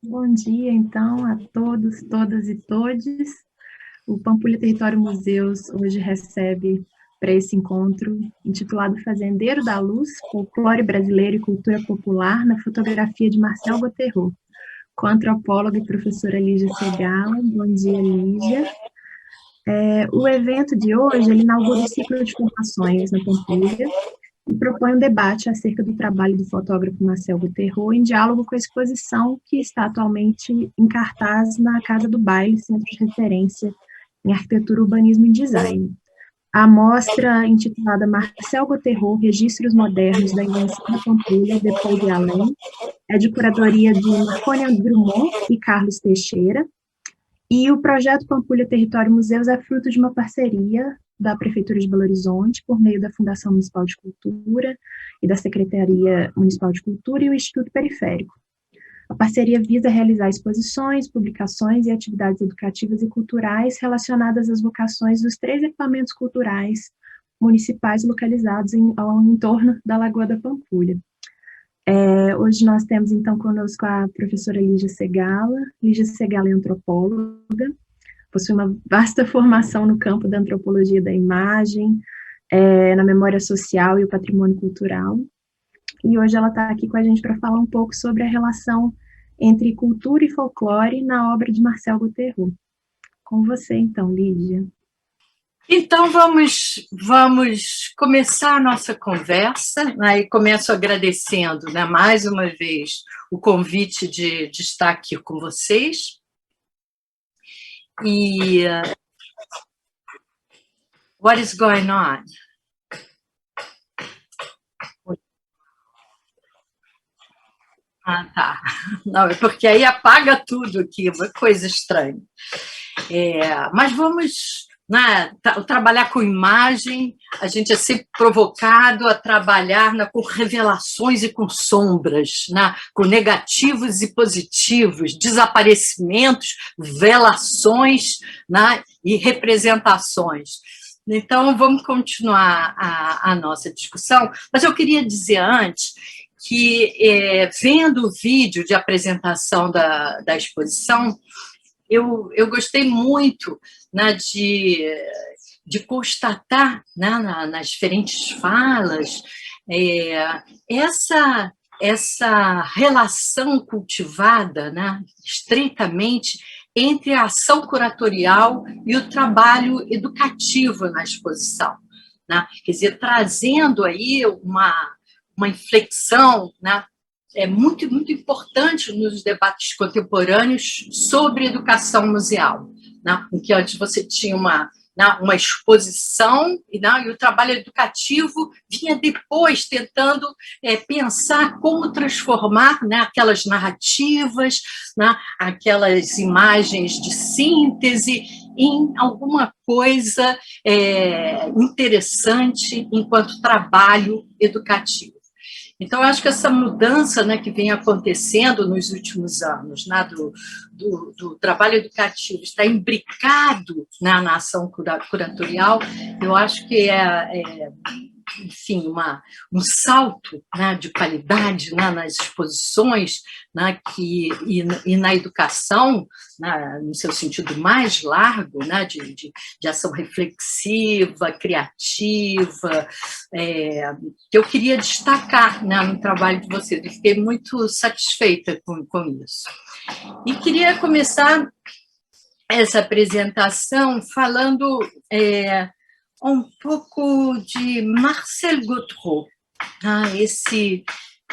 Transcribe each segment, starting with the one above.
Bom dia, então, a todos, todas e todes. O Pampulha Território Museus hoje recebe para esse encontro, intitulado Fazendeiro da Luz, Folclore Brasileiro e Cultura Popular na Fotografia de Marcel Gotterro, com a antropóloga e professora Lígia Segala. Bom dia, Lígia. O evento de hoje, ele inaugura o ciclo de formações na Pampulha, e propõe um debate acerca do trabalho do fotógrafo Marcel Gotterro em diálogo com a exposição que está atualmente em cartaz na Casa do Baile, Centro de Referência em Arquitetura, Urbanismo e Design. A mostra, intitulada Marcel Gotterro, Registros Modernos da Invenção da Pampulha, depois e além, é de curadoria de Marconi Drummond e Carlos Teixeira, e o projeto Pampulha Território Museus é fruto de uma parceria da Prefeitura de Belo Horizonte, por meio da Fundação Municipal de Cultura e da Secretaria Municipal de Cultura e o Instituto Periférico. A parceria visa realizar exposições, publicações e atividades educativas e culturais relacionadas às vocações dos 3 equipamentos culturais municipais localizados ao entorno da Lagoa da Pampulha. Hoje nós temos, então, conosco a professora Lígia Segala. Lígia Segala é antropóloga, possui uma vasta formação no campo da antropologia da imagem, na memória social e o patrimônio cultural. E hoje ela está aqui com a gente para falar um pouco sobre a relação entre cultura e folclore na obra de Marcel Gotterro. Com você, então, Lígia. Então, vamos começar a nossa conversa, né? E começo agradecendo, né, mais uma vez o convite de estar aqui com vocês. E what is going on? Ah, tá. Não, é porque aí apaga tudo aqui, uma coisa estranha. Mas vamos, né, trabalhar com imagem, a gente é sempre provocado a trabalhar, né, com revelações e com sombras, né, com negativos e positivos, desaparecimentos, velações, né, e representações. Então, vamos continuar a nossa discussão, mas eu queria dizer antes que, vendo o vídeo de apresentação da exposição, eu gostei muito, né, de constatar, né, nas diferentes falas, essa relação cultivada, né, estreitamente, entre a ação curatorial e o trabalho educativo na exposição, né? Quer dizer, trazendo aí uma inflexão, né, muito, muito importante nos debates contemporâneos sobre educação museal, né? Em que antes você tinha uma exposição, né, e o trabalho educativo vinha depois tentando pensar como transformar, né, aquelas narrativas, né, aquelas imagens de síntese em alguma coisa interessante enquanto trabalho educativo. Então, eu acho que essa mudança, né, que vem acontecendo nos últimos anos, né, do trabalho educativo, está imbricado, né, na ação curatorial, eu acho que enfim, um salto, né, de qualidade, né, nas exposições, né, e na educação, né, no seu sentido mais largo, né, de ação reflexiva, criativa, que eu queria destacar, né, no trabalho de vocês. Eu fiquei muito satisfeita com isso. E queria começar essa apresentação falando um pouco de Marcel Gotterro,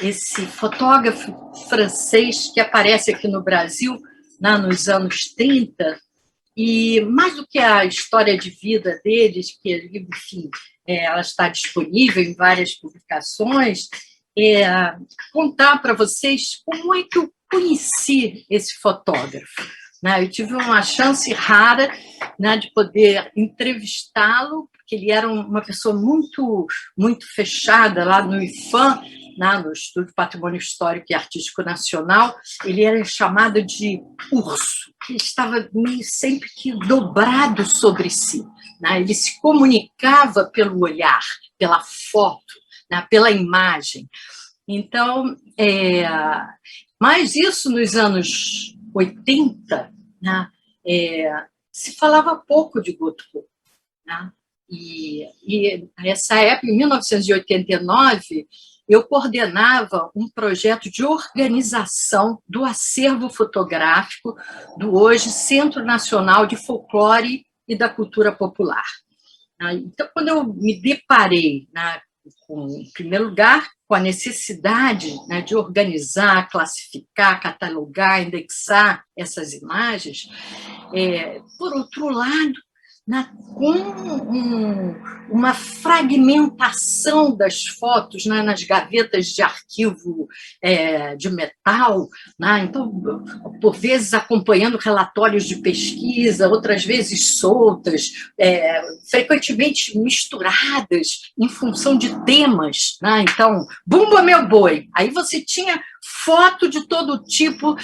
esse fotógrafo francês que aparece aqui no Brasil, né, nos anos 30, e mais do que a história de vida deles, que, enfim, ela está disponível em várias publicações, contar para vocês como é que eu conheci esse fotógrafo. Eu tive uma chance rara, né, de poder entrevistá-lo, porque ele era uma pessoa muito, muito fechada lá no IFAM, né, no Instituto de Patrimônio Histórico e Artístico Nacional. Ele era chamado de urso, ele estava meio sempre que dobrado sobre si, né? Ele se comunicava pelo olhar, pela foto, né, pela imagem. Então, mas isso nos anos 80, né, se falava pouco de Guto, né? E nessa época, em 1989, eu coordenava um projeto de organização do acervo fotográfico do hoje Centro Nacional de Folclore e da Cultura Popular. Então, quando eu me deparei, em primeiro lugar, com a necessidade, né, de organizar, classificar, catalogar, indexar essas imagens, por outro lado, com uma fragmentação das fotos, né, nas gavetas de arquivo de metal, né, então, por vezes acompanhando relatórios de pesquisa, outras vezes soltas, frequentemente misturadas em função de temas, né, então, Bumba Meu Boi, aí você tinha foto de todo tipo,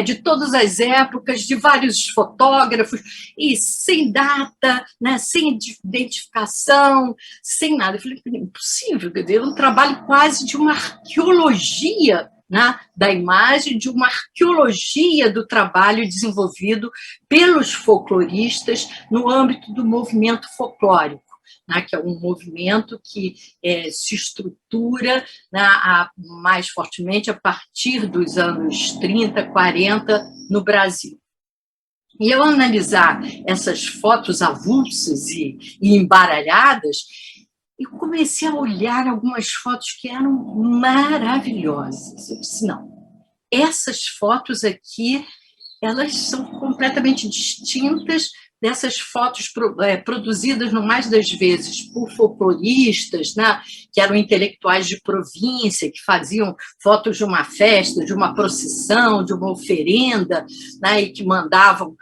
de todas as épocas, de vários fotógrafos, e sem data, né, sem identificação, sem nada. Eu falei, impossível, é um trabalho quase de uma arqueologia, né, da imagem, de uma arqueologia do trabalho desenvolvido pelos folcloristas no âmbito do movimento folclórico, né, que é um movimento que se estrutura, né, mais fortemente a partir dos anos 30, 40 no Brasil. E eu analisar essas fotos avulsas e embaralhadas, eu comecei a olhar algumas fotos que eram maravilhosas. Eu disse, não, essas fotos aqui, elas são completamente distintas dessas fotos produzidas, no mais das vezes, por folcloristas, né, que eram intelectuais de província, que faziam fotos de uma festa, de uma procissão, de uma oferenda, né, e que mandavam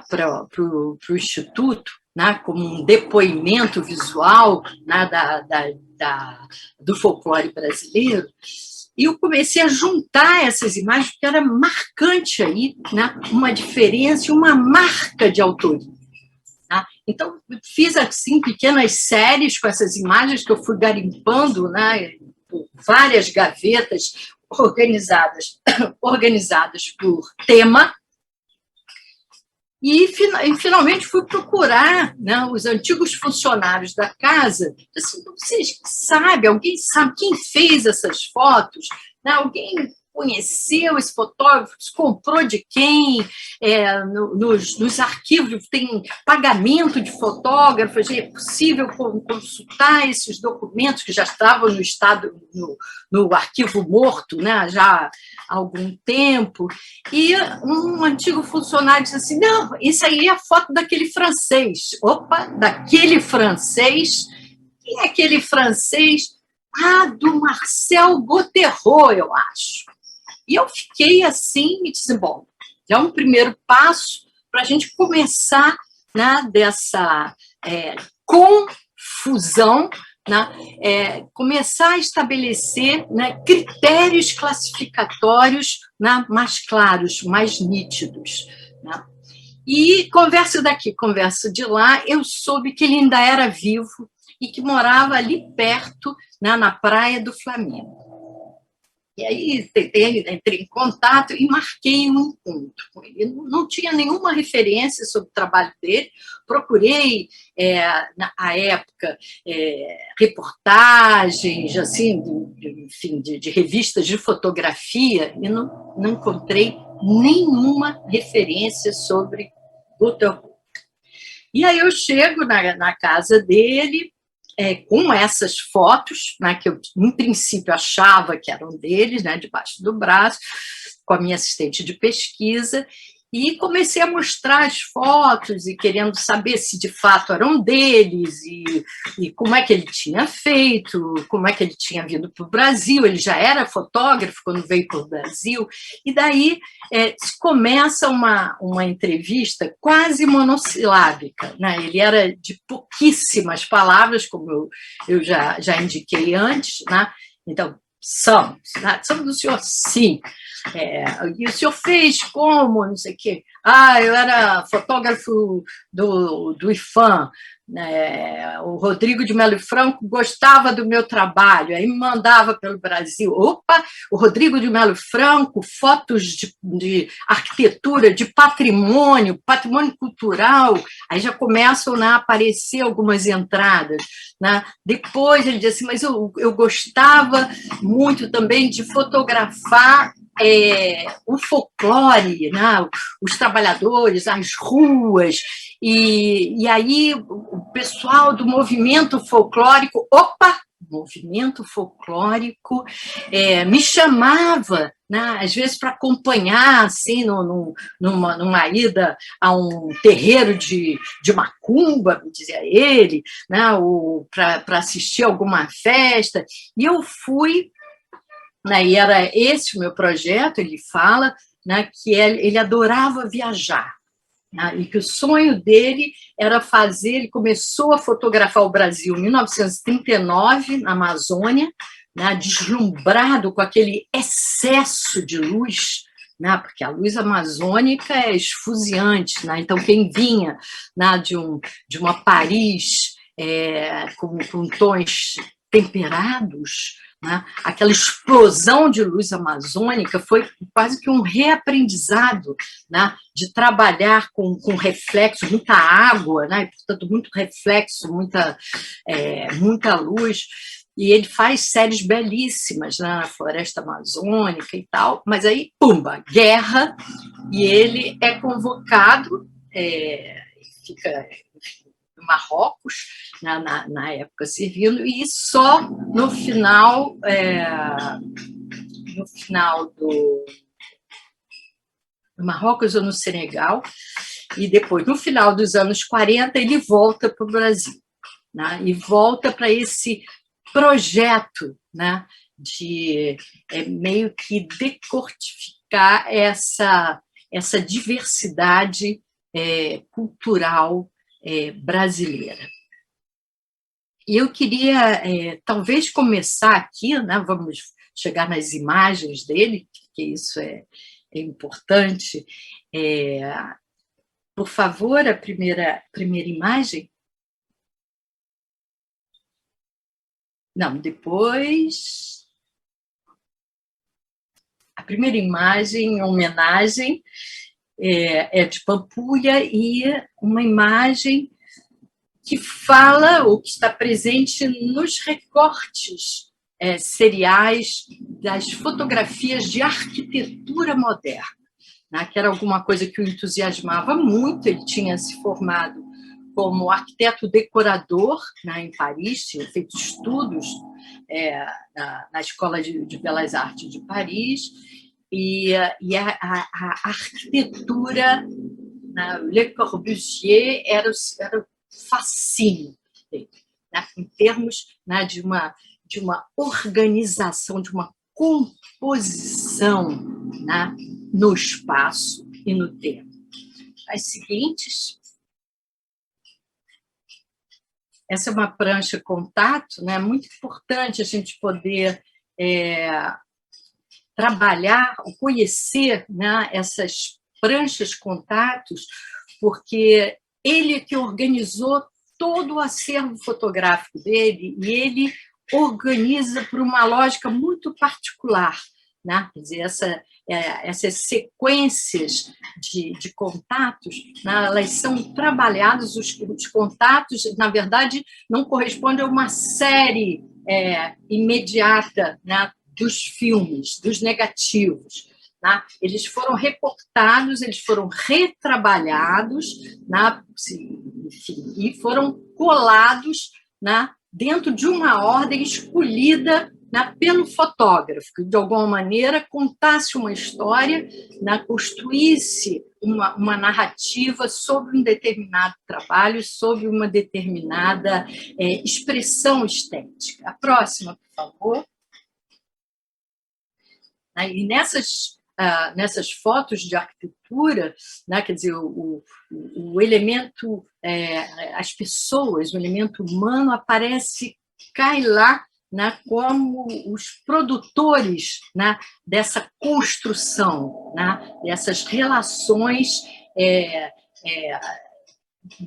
para o Instituto, né, como um depoimento visual, né, do folclore brasileiro. E eu comecei a juntar essas imagens, porque era marcante aí, né, uma diferença e uma marca de autoria. Tá? Então, fiz assim pequenas séries com essas imagens que eu fui garimpando, né, por várias gavetas organizadas por tema. E finalmente fui procurar, né, os antigos funcionários da casa. Assim, vocês sabem, alguém sabe quem fez essas fotos? Né, alguém conheceu esse fotógrafo, comprou de quem? Nos arquivos tem pagamento de fotógrafos, é possível consultar esses documentos que já estavam no arquivo morto, né, já há algum tempo. E um antigo funcionário disse assim, não, isso aí é a foto daquele francês. Opa, daquele francês? Quem é aquele francês? Do Marcel Gauthiereau, eu acho. E eu fiquei assim, e disse, bom, é um primeiro passo para a gente começar, né, dessa confusão, né, começar a estabelecer, né, critérios classificatórios, né, mais claros, mais nítidos. Né? E conversa daqui, conversa de lá, eu soube que ele ainda era vivo e que morava ali perto, né, na Praia do Flamengo. E aí entrei em contato e marquei um encontro com ele. Não tinha nenhuma referência sobre o trabalho dele. Procurei, na época, reportagens, assim, enfim, de revistas de fotografia, e não encontrei nenhuma referência sobre Gauthiereau. E aí eu chego na casa dele, com essas fotos, né, que eu, em princípio, achava que eram deles, né, debaixo do braço, com a minha assistente de pesquisa, e comecei a mostrar as fotos e querendo saber se de fato eram deles e como é que ele tinha feito, como é que ele tinha vindo para o Brasil. Ele já era fotógrafo quando veio para o Brasil, e daí começa uma entrevista quase monossilábica, né? Ele era de pouquíssimas palavras, como eu já indiquei antes, né? Então, somos do senhor, sim. E o senhor fez como, não sei o quê. Eu era fotógrafo do IFAM, O Rodrigo de Melo Franco gostava do meu trabalho, aí me mandava pelo Brasil. Opa, o Rodrigo de Melo Franco, fotos de arquitetura, de patrimônio cultural, aí já começam, né, a aparecer algumas entradas. Né? Depois ele dizia assim, mas eu gostava muito também de fotografar o folclore, né? Os trabalhadores, as ruas, e aí o pessoal do movimento folclórico, movimento folclórico, me chamava, né, às vezes para acompanhar, assim, numa ida a um terreiro de macumba, dizia ele, né, para assistir alguma festa, e eu fui, né, e era esse o meu projeto. Ele fala, né, que ele adorava viajar, né, e que o sonho dele era fazer, ele começou a fotografar o Brasil em 1939, na Amazônia, né, deslumbrado com aquele excesso de luz, né, porque a luz amazônica é esfuziante, né, então quem vinha, né, de uma Paris com tons temperados, né? Aquela explosão de luz amazônica foi quase que um reaprendizado, né? De trabalhar com reflexo, muita água, né? Portanto, muito reflexo, muita luz. E ele faz séries belíssimas, né, na floresta amazônica e tal, mas aí, pumba, guerra, e ele é convocado, fica no Marrocos, na época servindo, e só no final no Marrocos ou no Senegal, e depois, no final dos anos 40, ele volta para o Brasil, né, e volta para esse projeto, né, de meio que decortificar essa diversidade cultural brasileira. E eu queria, talvez, começar aqui, né, vamos chegar nas imagens dele, porque isso é importante. Por favor, a primeira imagem. Não, depois... A primeira imagem, em homenagem, é de Pampulha, e uma imagem que fala, ou que está presente nos recortes seriais das fotografias de arquitetura moderna, né, que era alguma coisa que o entusiasmava muito. Ele tinha se formado como arquiteto decorador, né, em Paris, tinha feito estudos na Escola de Belas Artes de Paris, e a arquitetura, Le Corbusier era o fascínio dele, né, em termos, né, de uma organização, de uma composição, né, no espaço e no tempo. As seguintes. Essa é uma prancha contato, né, muito importante a gente poder trabalhar, conhecer, né, essas pranchas contatos, porque ele é que organizou todo o acervo fotográfico dele, e ele organiza por uma lógica muito particular, né? Quer dizer, essas sequências de contatos, né, elas são trabalhadas, os contatos, na verdade, não correspondem a uma série imediata, né, dos filmes, dos negativos. Né? Eles foram recortados, eles foram retrabalhados, né? Enfim, e foram colados, né, dentro de uma ordem escolhida, né, pelo fotógrafo, que de alguma maneira contasse uma história, né, construísse uma narrativa sobre um determinado trabalho, sobre uma determinada expressão estética. A próxima, por favor. E nessas fotos de arquitetura, né, quer dizer, o elemento, as pessoas, o elemento humano aparece, cai lá, né, como os produtores, né, dessa construção, né, dessas relações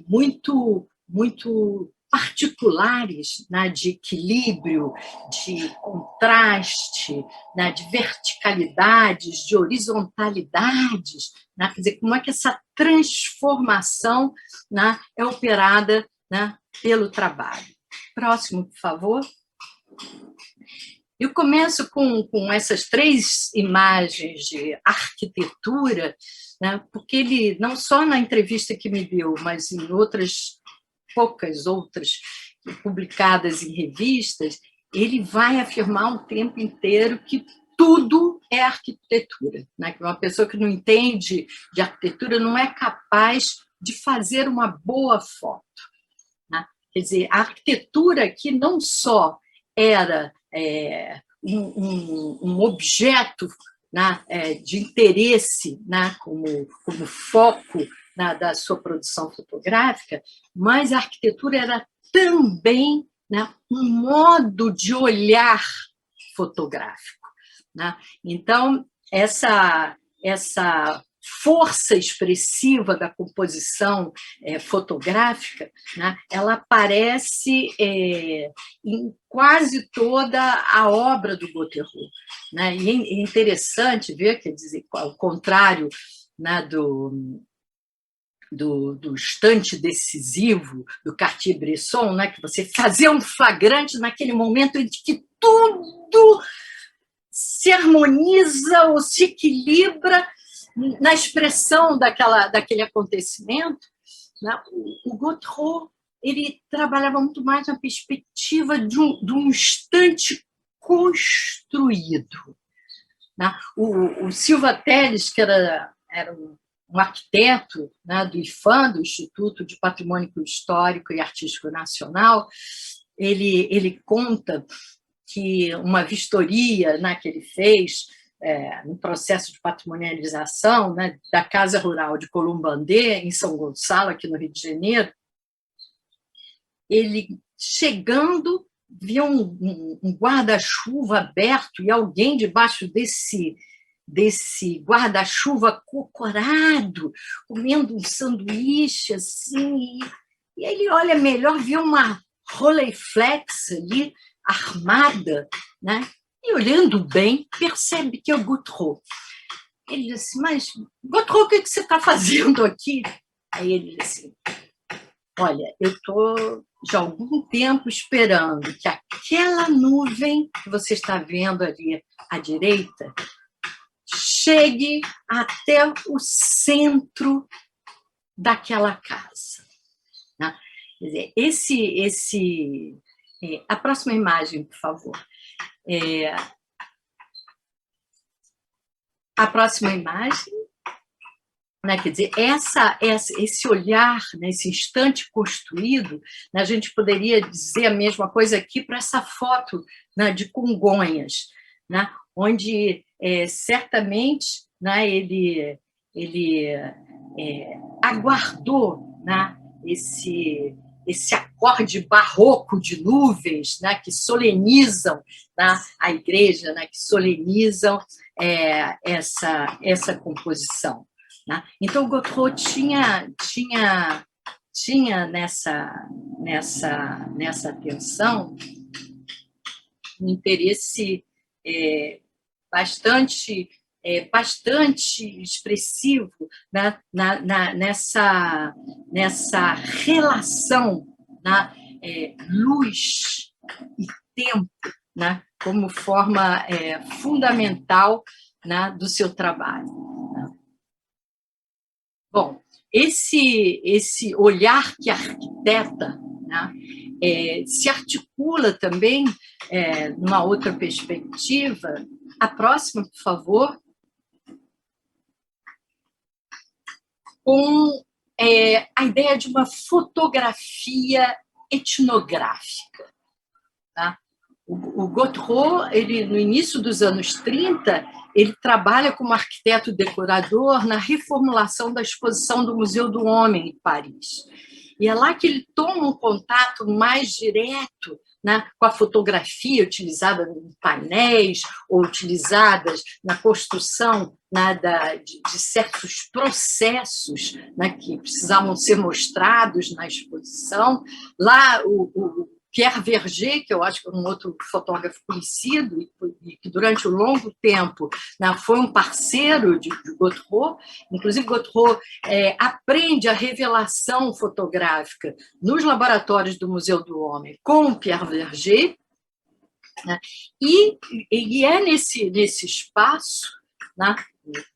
muito muito particulares, né, de equilíbrio, de contraste, né, de verticalidades, de horizontalidades, né, quer dizer, como é que essa transformação, né, é operada, né, pelo trabalho. Próximo, por favor. Eu começo com essas 3 imagens de arquitetura, né, porque ele, não só na entrevista que me deu, mas em poucas outras publicadas em revistas, ele vai afirmar o tempo inteiro que tudo é arquitetura, né? Que uma pessoa que não entende de arquitetura não é capaz de fazer uma boa foto, né? Quer dizer, a arquitetura aqui não só era um objeto, né, de interesse, né, como foco, né, da sua produção fotográfica, mas a arquitetura era também, né, um modo de olhar fotográfico, né? Então, essa força expressiva da composição fotográfica, né, ela aparece em quase toda a obra do Gauthieron, né? E é interessante ver, quer dizer, ao contrário, né, do instante decisivo do Cartier-Bresson, né, que você fazia um flagrante naquele momento em que tudo se harmoniza ou se equilibra na expressão daquele acontecimento, né? O Gauthieron, ele trabalhava muito mais na perspectiva de um instante construído, né? O Silva Telles, que era um arquiteto, né, do IPHAN, do Instituto de Patrimônio Histórico e Artístico Nacional, ele conta que uma vistoria, né, que ele fez no processo de patrimonialização, né, da Casa Rural de Columbandê, em São Gonçalo, aqui no Rio de Janeiro, ele chegando, via um guarda-chuva aberto e alguém debaixo desse guarda-chuva cocorado, comendo um sanduíche, assim, e aí ele olha melhor, vê uma Rolleiflex ali, armada, né? E olhando bem, percebe que é o Gauthieron. Ele diz assim, mas, Gauthieron, o que você está fazendo aqui? Aí ele diz assim, olha, eu estou já há algum tempo esperando que aquela nuvem que você está vendo ali à direita chegue até o centro daquela casa, né? Quer dizer, a próxima imagem, por favor. A próxima imagem, né? Quer dizer, esse olhar, né, esse instante construído, né, a gente poderia dizer a mesma coisa aqui para essa foto, né, de Congonhas, né, onde certamente, né, ele aguardou, né, esse acorde barroco de nuvens, né, que solenizam, né, a igreja, né, que solenizam essa composição, né? Então, o Gauthieron tinha nessa atenção um interesse bastante expressivo, né, nessa relação, né, luz e tempo, né, como forma fundamental, né, do seu trabalho. Bom, esse olhar que arquiteta, né, se articula também numa outra perspectiva. A próxima, por favor. Com a ideia de uma fotografia etnográfica, tá? O Gauthieron, ele, no início dos anos 30, ele trabalha como arquiteto decorador na reformulação da exposição do Museu do Homem, em Paris. E é lá que ele toma um contato mais direto, né, com a fotografia utilizada em painéis ou utilizadas na construção, né, de certos processos, né, que precisavam ser mostrados na exposição. Lá, o Pierre Verger, que eu acho que é um outro fotógrafo conhecido e que durante um longo tempo, né, foi um parceiro de Gotteron. Inclusive, Gotteron aprende a revelação fotográfica nos laboratórios do Museu do Homem com o Pierre Verger, né, e é nesse espaço, né,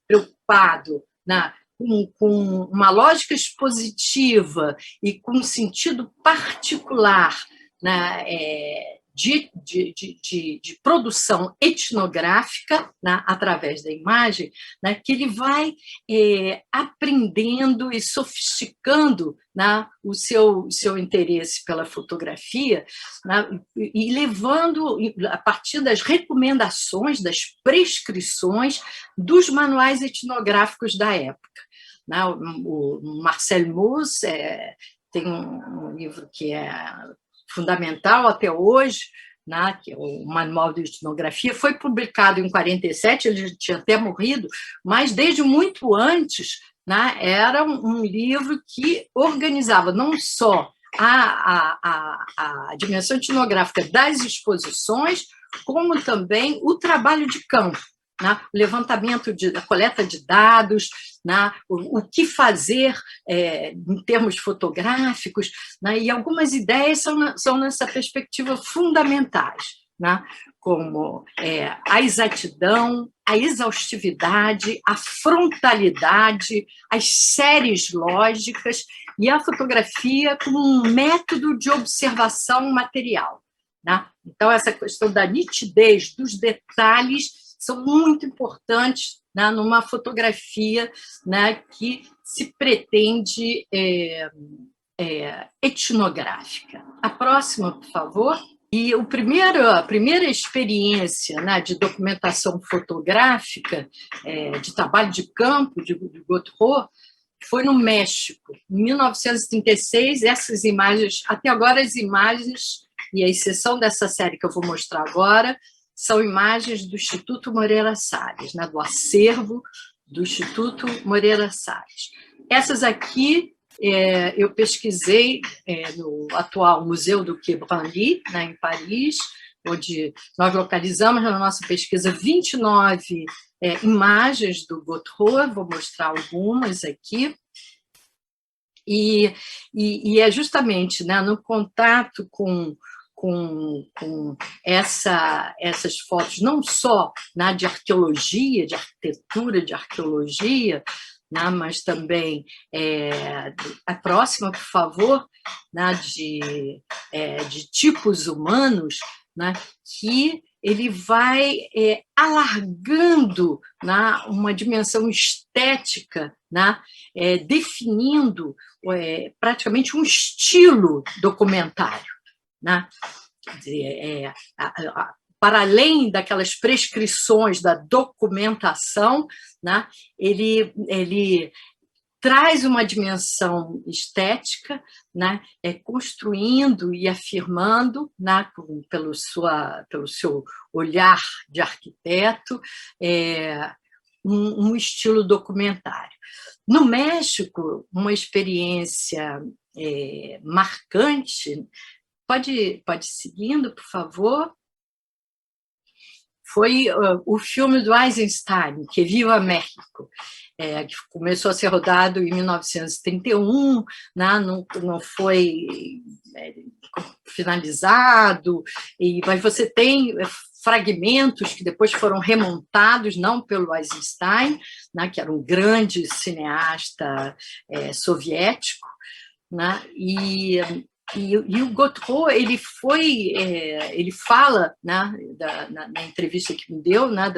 preocupado, né, com uma lógica expositiva e com um sentido particular, né, de produção etnográfica, né, através da imagem, né, que ele vai aprendendo e sofisticando, né, o seu interesse pela fotografia, né, e levando, a partir das recomendações, das prescrições dos manuais etnográficos da época. Né, o Marcel Mauss tem um livro que é fundamental até hoje, né, que é o Manual de Etnografia, foi publicado em 47, ele tinha até morrido, mas desde muito antes, né, era um livro que organizava não só a dimensão etnográfica das exposições, como também o trabalho de campo, né, o levantamento, a coleta de dados, né, o que fazer em termos fotográficos, né, e algumas ideias são nessa perspectiva fundamentais, né, como a exatidão, a exaustividade, a frontalidade, as séries lógicas e a fotografia como um método de observação material. Né? Então, essa questão da nitidez, dos detalhes, são muito importantes, né, numa fotografia, né, que se pretende etnográfica. A próxima, por favor. E a primeira experiência, né, de documentação fotográfica, de trabalho de campo de Gotteron, foi no México, em 1936. Essas imagens, até agora as imagens, e a exceção dessa série que eu vou mostrar agora, são imagens do Instituto Moreira Salles, né, do acervo do Instituto Moreira Salles. Essas aqui eu pesquisei no atual Museu do Quai Branly, né, em Paris, onde nós localizamos na nossa pesquisa 29 imagens do Gotteron, vou mostrar algumas aqui. E é justamente, né, no contato com essas fotos, não só, né, de arqueologia, de arquitetura, de arqueologia, né, mas também a próxima, por favor, né, de tipos humanos, né, que ele vai alargando, né, uma dimensão estética, né, definindo praticamente um estilo documentário. Né? Quer dizer, para além daquelas prescrições da documentação, né, ele traz uma dimensão estética, né, construindo e afirmando, né, pelo seu olhar de arquiteto, um estilo documentário. No México, uma experiência marcante. Pode ir seguindo, por favor. Foi o filme do Eisenstein, Que Viva México, que começou a ser rodado em 1931, né, não foi finalizado, mas você tem fragmentos que depois foram remontados, não pelo Eisenstein, né, que era um grande cineasta soviético, né, e o Gotteron, ele fala, né, na entrevista que me deu, né,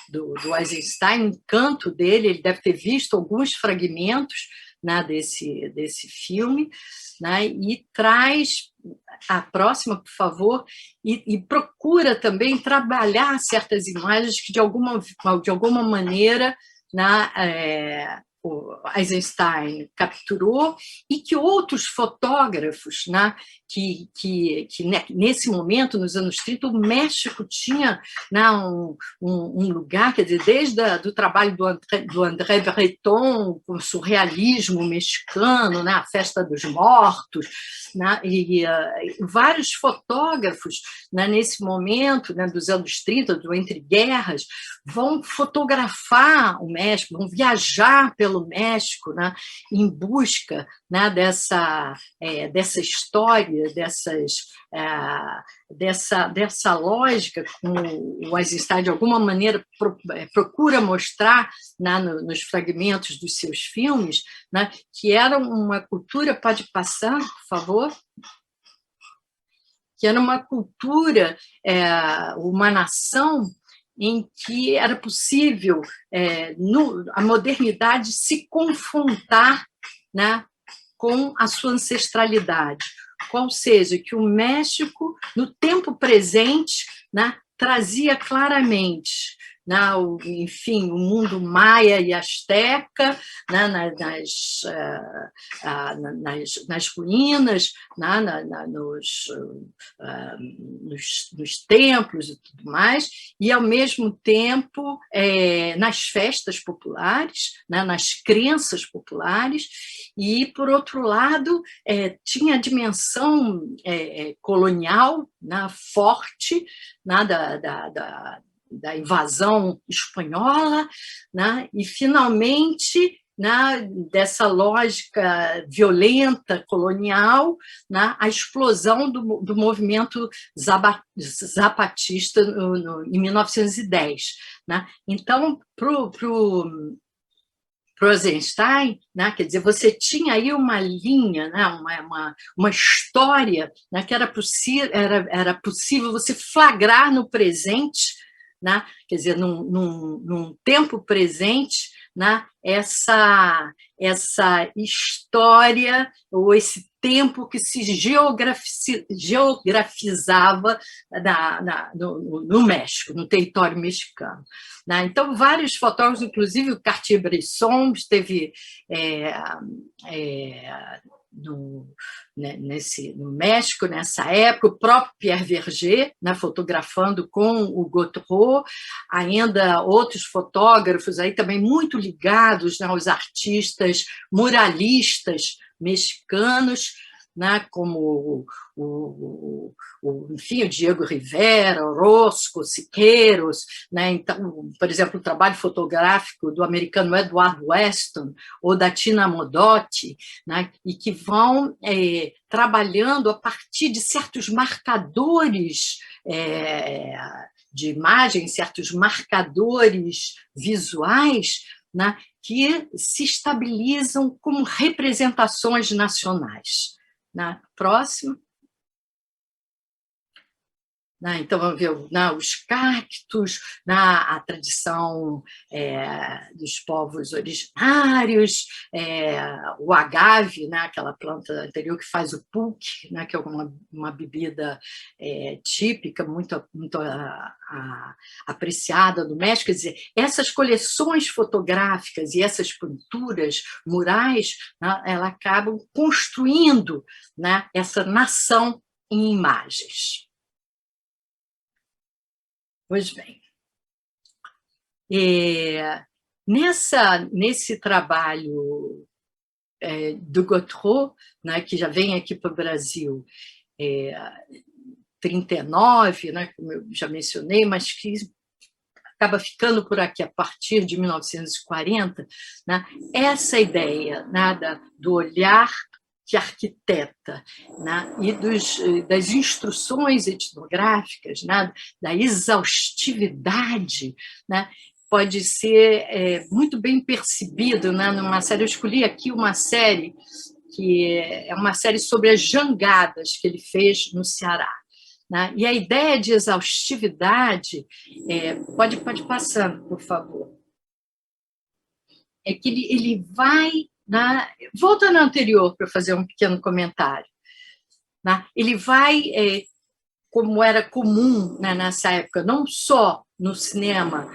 do Eisenstein, o canto dele, ele deve ter visto alguns fragmentos, né, desse filme, né, e traz a próxima, por favor, e procura também trabalhar certas imagens que, de alguma maneira, né, o Eisenstein capturou e que outros fotógrafos, né, nesse momento, nos anos 30, o México tinha, né, um lugar, quer dizer, desde do trabalho do André Breton, com o surrealismo mexicano, né, a Festa dos Mortos, né, e vários fotógrafos, né, nesse momento, né, dos anos 30, do entre guerras, vão fotografar o México, vão viajar pelo México, né, em busca, né, dessa história, dessa lógica que o Eisenstein, de alguma maneira, procura mostrar, né, nos fragmentos dos seus filmes, né, que era uma cultura, pode passar, por favor? Que era uma cultura, uma nação em que era possível a modernidade se confrontar, né, com a sua ancestralidade. Ou seja, que o México, no tempo presente, né, trazia claramente, né, enfim, o mundo maia e asteca, né, nas ruínas, né, nos templos e tudo mais, e, ao mesmo tempo, nas festas populares, né, nas crenças populares, e, por outro lado, tinha a dimensão colonial, né, forte, né, da invasão espanhola, né, e, finalmente, né, dessa lógica violenta colonial, né, a explosão do movimento zapatista em 1910. Né? Então, para o Eisenstein, né, quer dizer, você tinha aí uma linha, né, uma história, né, que era possível você flagrar no presente, né, quer dizer, num tempo presente, né, essa história ou esse tempo que se geografizava no México, no território mexicano. Né? Então, vários fotógrafos, inclusive o Cartier-Bresson, esteve no México, nessa época, o próprio Pierre Verger, né, fotografando com o Gautreau, ainda outros fotógrafos aí também muito ligados, né, aos artistas muralistas mexicanos, né, como enfim, o Diego Rivera, Orozco, Siqueiros, né? Então, por exemplo, o trabalho fotográfico do americano Edward Weston ou da Tina Modotti, né, e que vão trabalhando a partir de certos marcadores de imagem, certos marcadores visuais, né, que se estabilizam como representações nacionais. Né? Próximo. Então, vamos ver os cactos, a tradição dos povos originários, o agave, aquela planta anterior que faz o pulque, que é uma bebida típica, muito apreciada no México. Quer dizer, essas coleções fotográficas e essas pinturas murais, elas acabam construindo, essa nação em imagens. Pois bem, nesse trabalho do Gautreau, que já vem aqui para o Brasil, 39, como eu já mencionei, mas que acaba ficando por aqui a partir de 1940, essa ideia do olhar que arquiteta, e das instruções etnográficas, da exaustividade, pode ser muito bem percebido numa série. Eu escolhi aqui uma série que é uma série sobre as jangadas que ele fez no Ceará. E a ideia de exaustividade, pode passando, por favor, é que ele vai... Volta no anterior para fazer um pequeno comentário. Ele vai, como era comum nessa época, não só no cinema,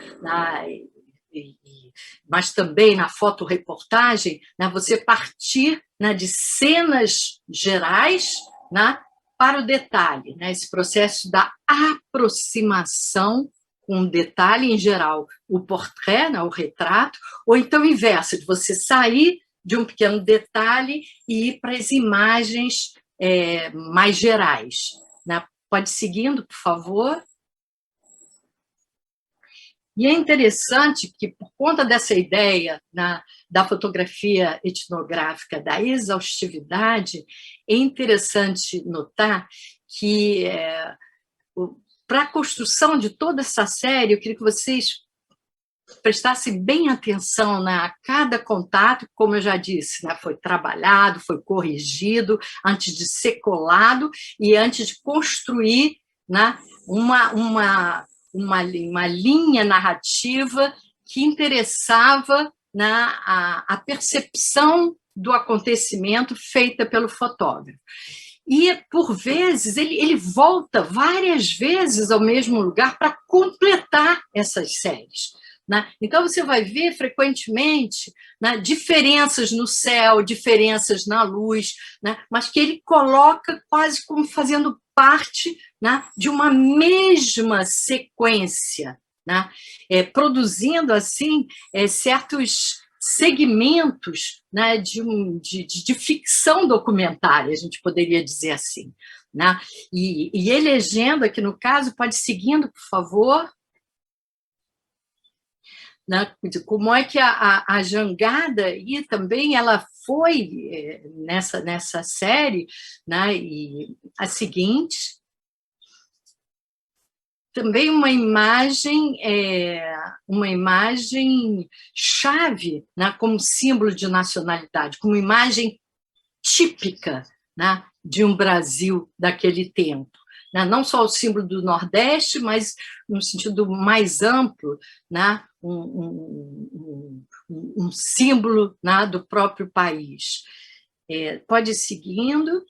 mas também na fotoreportagem, você partir de cenas gerais, para o detalhe, né? Esse processo da aproximação com o detalhe, em geral, o portrait, né? O retrato, ou então o inverso, de você sair de um pequeno detalhe e ir para as imagens mais gerais, né? Pode ir seguindo, por favor. E é interessante que, por conta dessa ideia da fotografia etnográfica, da exaustividade, é interessante notar que, para a construção de toda essa série, eu queria que vocês prestassem bem atenção, né, a cada contato, como eu já disse, né, foi trabalhado, foi corrigido, antes de ser colado e antes de construir, né, uma linha narrativa que interessava, né, a percepção do acontecimento feita pelo fotógrafo. E, por vezes, ele volta várias vezes ao mesmo lugar para completar essas séries, né? Então, você vai ver, frequentemente, né, diferenças no céu, diferenças na luz, né, mas que ele coloca quase como fazendo parte, né, de uma mesma sequência, né, produzindo, assim, certos segmentos, né, de ficção documentária, a gente poderia dizer assim, né? E elegendo aqui no caso, pode ir seguindo, por favor, né? Como é que a jangada e também ela foi nessa série, né? E a seguinte, também uma imagem chave, né, como símbolo de nacionalidade, como imagem típica, né, de um Brasil daquele tempo, né? Não só o símbolo do Nordeste, mas no sentido mais amplo, né, um símbolo, né, do próprio país. Pode ir seguindo.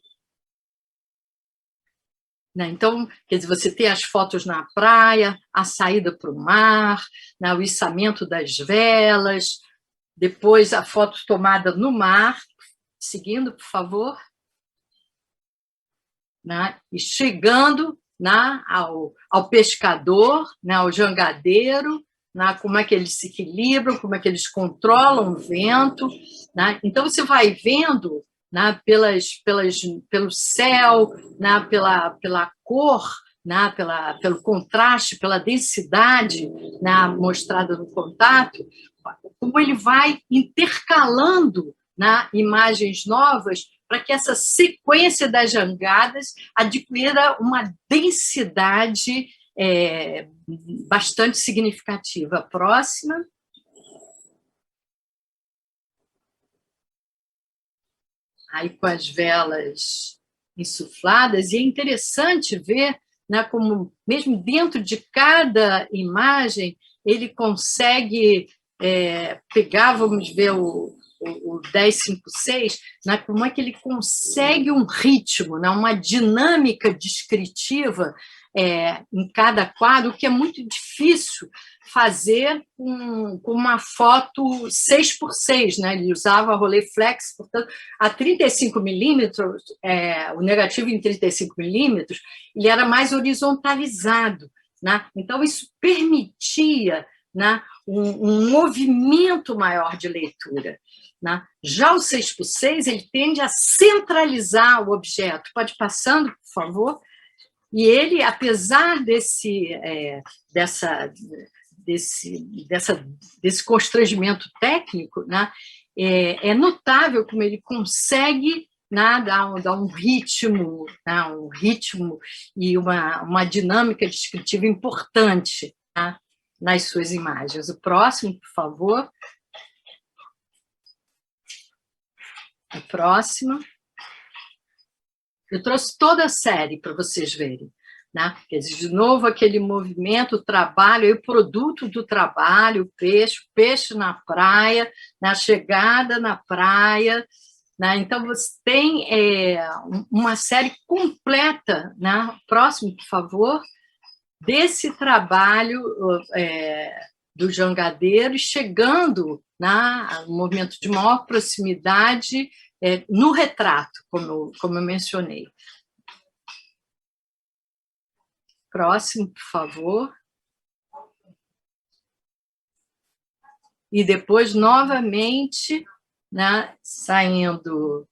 Então, quer dizer, você tem as fotos na praia, a saída para o mar, né, o içamento das velas, depois a foto tomada no mar, seguindo, por favor, né, e chegando, né, ao pescador, né, ao jangadeiro, né, como é que eles se equilibram, como é que eles controlam o vento, né? Então, você vai vendo, né, pelo céu, né, pela cor, né, pelo contraste, pela densidade, né, mostrada no contato, como ele vai intercalando, né, imagens novas para que essa sequência das jangadas adquira uma densidade bastante significativa. Próxima. Aí com as velas insufladas, e é interessante ver, né, como mesmo dentro de cada imagem ele consegue pegar, vamos ver o 1056, né, como é que ele consegue um ritmo, né, uma dinâmica descritiva em cada quadro, que é muito difícil fazer com uma foto 6x6, né? Ele usava Rolleiflex, portanto, a 35 milímetros, o negativo em 35 milímetros, ele era mais horizontalizado, né? Então, isso permitia, né, um movimento maior de leitura, né? Já o 6x6, ele tende a centralizar o objeto. Pode ir passando, por favor? E ele, apesar desse constrangimento técnico, né, é notável como ele consegue, né, dar um ritmo, né, e uma dinâmica descritiva importante, né, nas suas imagens. O próximo, por favor. A próxima. Eu trouxe toda a série para vocês verem, né? Quer dizer, de novo, aquele movimento, o trabalho, o produto do trabalho, o peixe na praia, na chegada na praia, né? Então, você tem uma série completa, né? Próximo, por favor, desse trabalho do jangadeiro, chegando, né, no movimento de maior proximidade no retrato, como eu mencionei. Próximo, por favor. E depois, novamente, né, saindo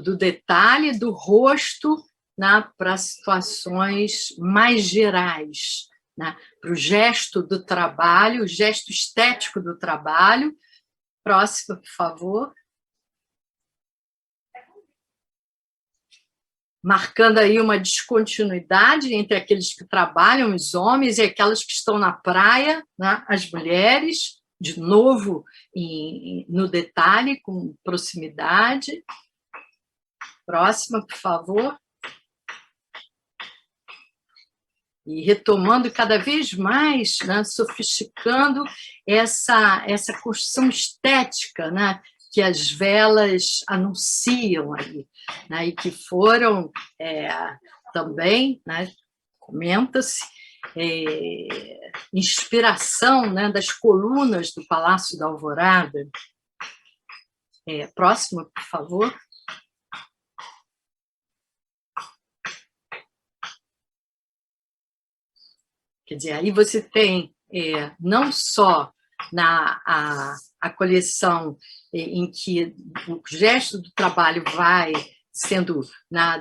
do detalhe do rosto, né, para situações mais gerais, né, para o gesto do trabalho, o gesto estético do trabalho. Próximo, por favor. Marcando aí uma descontinuidade entre aqueles que trabalham, os homens, e aquelas que estão na praia, né, as mulheres, de novo no detalhe, com proximidade. Próxima, por favor. E retomando cada vez mais, né, sofisticando essa construção estética, né, que as velas anunciam ali, né, e que foram também, né, comenta-se, inspiração, né, das colunas do Palácio da Alvorada. Próximo, por favor. Quer dizer, aí você tem não só a coleção em que o gesto do trabalho vai sendo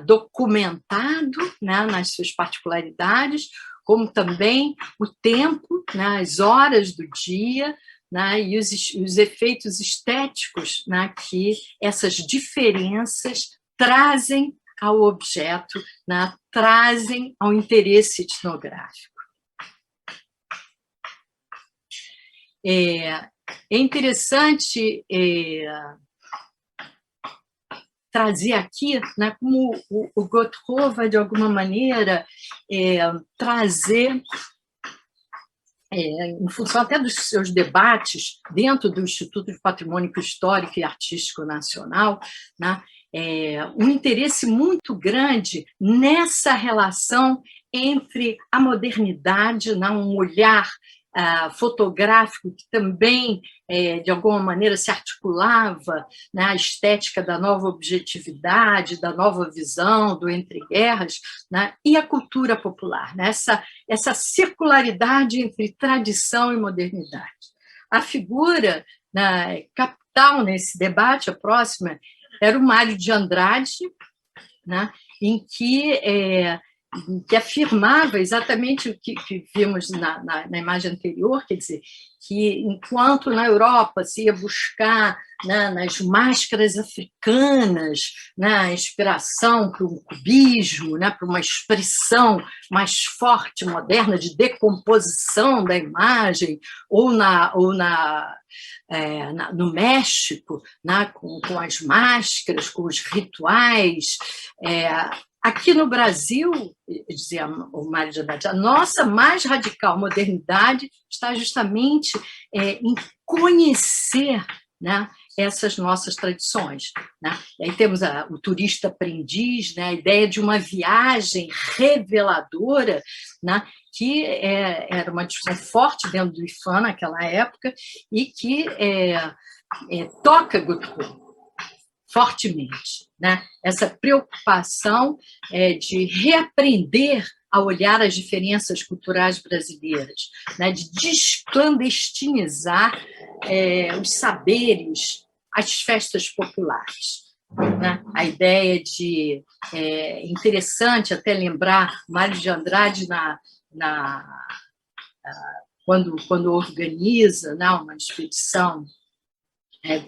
documentado, né, nas suas particularidades, como também o tempo, né, as horas do dia, né, e os efeitos estéticos, né, que essas diferenças trazem ao objeto, né, trazem ao interesse etnográfico. É interessante trazer aqui, né, como o Gotthard vai, de alguma maneira, trazer, em função até dos seus debates dentro do Instituto de Patrimônio Histórico e Artístico Nacional, né, um interesse muito grande nessa relação entre a modernidade, né, um olhar fotográfico que também, de alguma maneira, se articulava, né, a estética da nova objetividade, da nova visão, do entre-guerras, né, e a cultura popular, né, essa circularidade entre tradição e modernidade. A figura, né, capital nesse debate, a próxima, era o Mário de Andrade, né, em que afirmava exatamente o que vimos na imagem anterior, quer dizer, que enquanto na Europa se ia buscar, né, nas máscaras africanas, né, a inspiração para um cubismo, né, para uma expressão mais forte, moderna, de decomposição da imagem, ou no México, né, com as máscaras, com os rituais. Aqui no Brasil, dizia o Mário de Andrade, a nossa mais radical modernidade está justamente em conhecer, né, essas nossas tradições, né? E aí temos o turista aprendiz, né, a ideia de uma viagem reveladora, né, que era uma discussão forte dentro do IFAM naquela época e que toca Gotthard fortemente, né? Essa preocupação de reaprender a olhar as diferenças culturais brasileiras, né? De desclandestinizar os saberes, as festas populares, né? A ideia de... interessante até lembrar Mário de Andrade quando organiza, né, uma expedição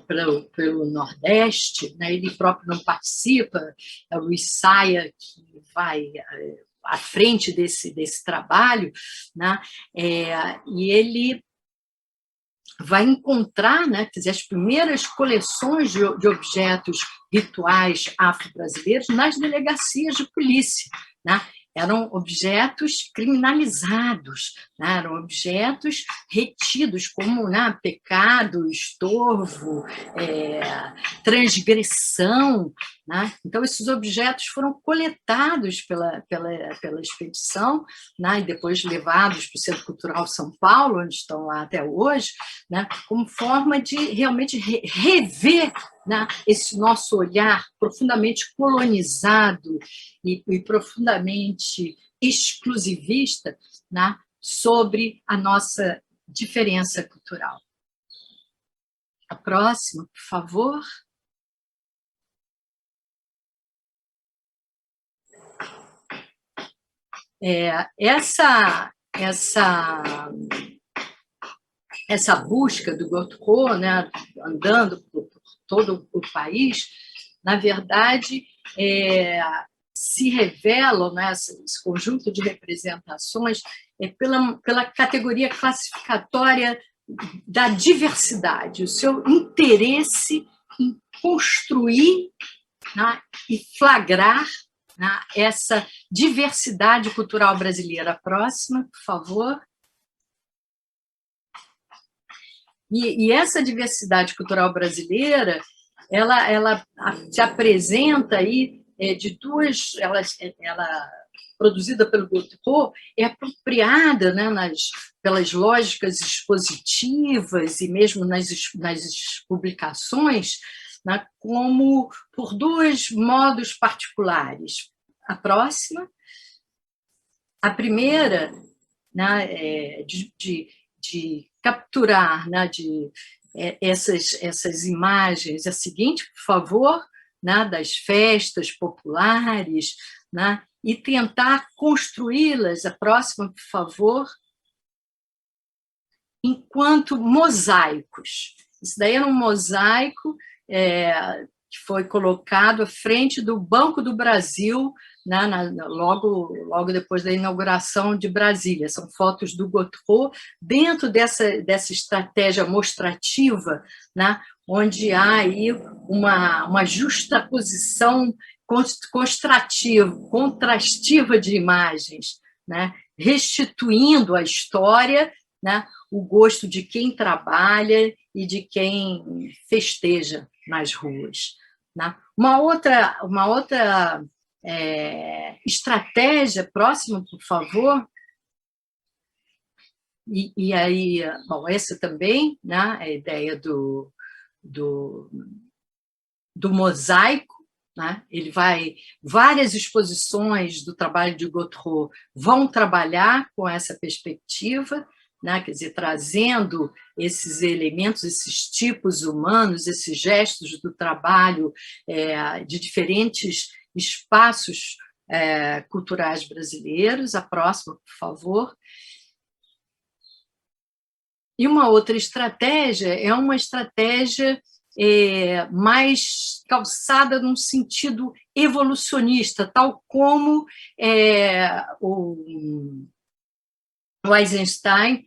pelo Nordeste, né? Ele próprio não participa, é o Luiz Saia que vai à frente desse trabalho, né? E ele vai encontrar, né, quer dizer, as primeiras coleções de objetos rituais afro-brasileiros nas delegacias de polícia, né? Eram objetos criminalizados, né? Eram objetos retidos como, né, pecado, estorvo, transgressão, né? Então, esses objetos foram coletados pela expedição, né, e depois levados para o Centro Cultural São Paulo, onde estão lá até hoje, né, como forma de realmente rever né, esse nosso olhar profundamente colonizado e profundamente exclusivista, né, sobre a nossa diferença cultural. A próxima, por favor. Essa busca do Gotho, né, andando por todo o país, na verdade, se revelam, né, esse conjunto de representações pela categoria classificatória da diversidade, o seu interesse em construir, né, e flagrar, né, essa diversidade cultural brasileira. Próxima, por favor. E essa diversidade cultural brasileira, ela se apresenta aí de duas, ela produzida pelo Gotho, é apropriada, né, pelas lógicas expositivas e mesmo nas publicações, né, como por dois modos particulares. A próxima. A primeira, né, de capturar, né, essas imagens, a seguinte, por favor, né, das festas populares, né, e tentar construí-las, a próxima, por favor, enquanto mosaicos. Isso daí era um mosaico que foi colocado à frente do Banco do Brasil, né, logo depois da inauguração de Brasília. São fotos do Gotho dentro dessa estratégia mostrativa, né, onde há aí uma justaposição contrastiva de imagens, né, restituindo a história, né, o gosto de quem trabalha e de quem festeja nas ruas, né? Uma outra estratégia, próxima, por favor. E aí, bom, essa também, né, a ideia do mosaico, né? Ele várias exposições do trabalho de Gotho vão trabalhar com essa perspectiva, né? Quer dizer, trazendo esses elementos, esses tipos humanos, esses gestos do trabalho de diferentes espaços culturais brasileiros. A próxima, por favor. E uma outra estratégia é uma estratégia mais calçada num sentido evolucionista, tal como o Eisenstein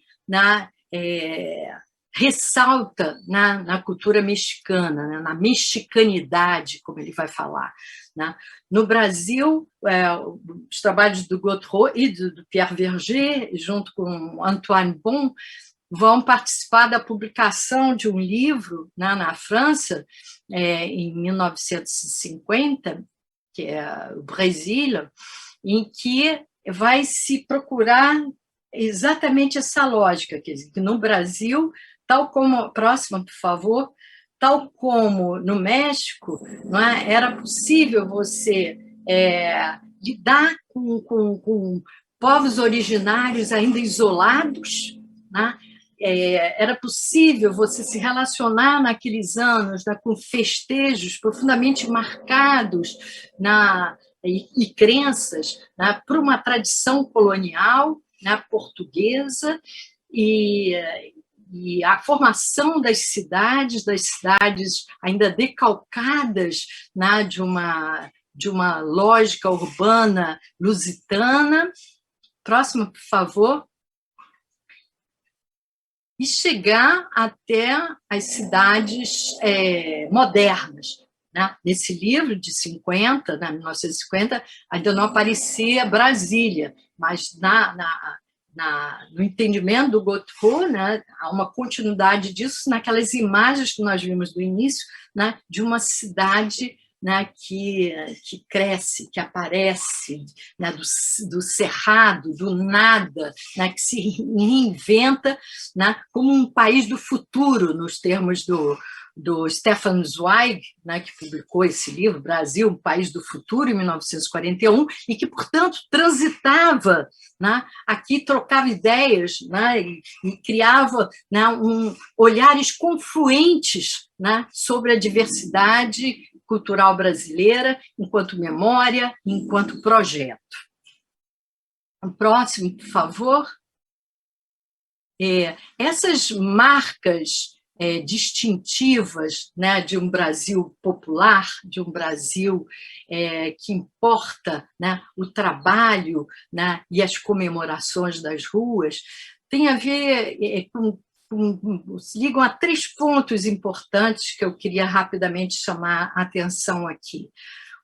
ressalta na cultura mexicana, né, na mexicanidade, como ele vai falar, né? No Brasil, os trabalhos do Gotho e do Pierre Verger, junto com Antoine Bon, vão participar da publicação de um livro, né, na França, em 1950, que é o Brasil, em que vai se procurar exatamente essa lógica, quer dizer, que no Brasil, tal como, próxima, por favor, tal como no México, não é, era possível você lidar com povos originários ainda isolados, né? Era possível você se relacionar naqueles anos, né, com festejos profundamente marcados e crenças, né, por uma tradição colonial, né, portuguesa, e a formação das cidades ainda decalcadas, né, de uma lógica urbana lusitana. Próximo, por favor. E chegar até as cidades modernas, né? Nesse livro de 50, né, 1950, ainda não aparecia Brasília, mas no entendimento do Gotho, né, há uma continuidade disso naquelas imagens que nós vimos do início, né, de uma cidade né, que cresce, que aparece, né, do cerrado, do nada, né, que se reinventa, né, como um país do futuro, nos termos do Stefan Zweig, né, que publicou esse livro, Brasil, um País do Futuro, em 1941, e que, portanto, transitava, né, aqui, trocava ideias, né, e criava, né, olhares confluentes, né, sobre a diversidade cultural brasileira, enquanto memória, enquanto projeto. O próximo, por favor. Essas marcas distintivas, né, de um Brasil popular, de um Brasil que importa, né, o trabalho, né, e as comemorações das ruas, tem a ver se ligam a 3 pontos importantes que eu queria rapidamente chamar a atenção aqui.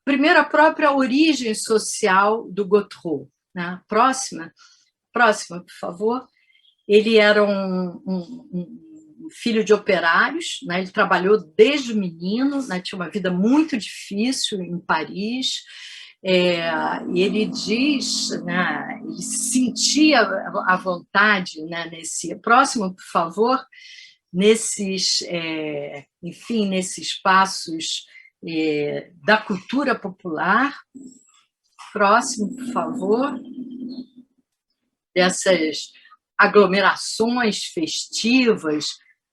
Primeiro, a própria origem social do Gautreau, né? Próxima, por favor. Ele era um filho de operários, né? Ele trabalhou desde menino, né? Tinha uma vida muito difícil em Paris, e ele diz, né? Ele sentia a vontade, né? Nesse próximo, por favor, enfim, nesses espaços da cultura popular. Próximo, por favor. Dessas aglomerações festivas,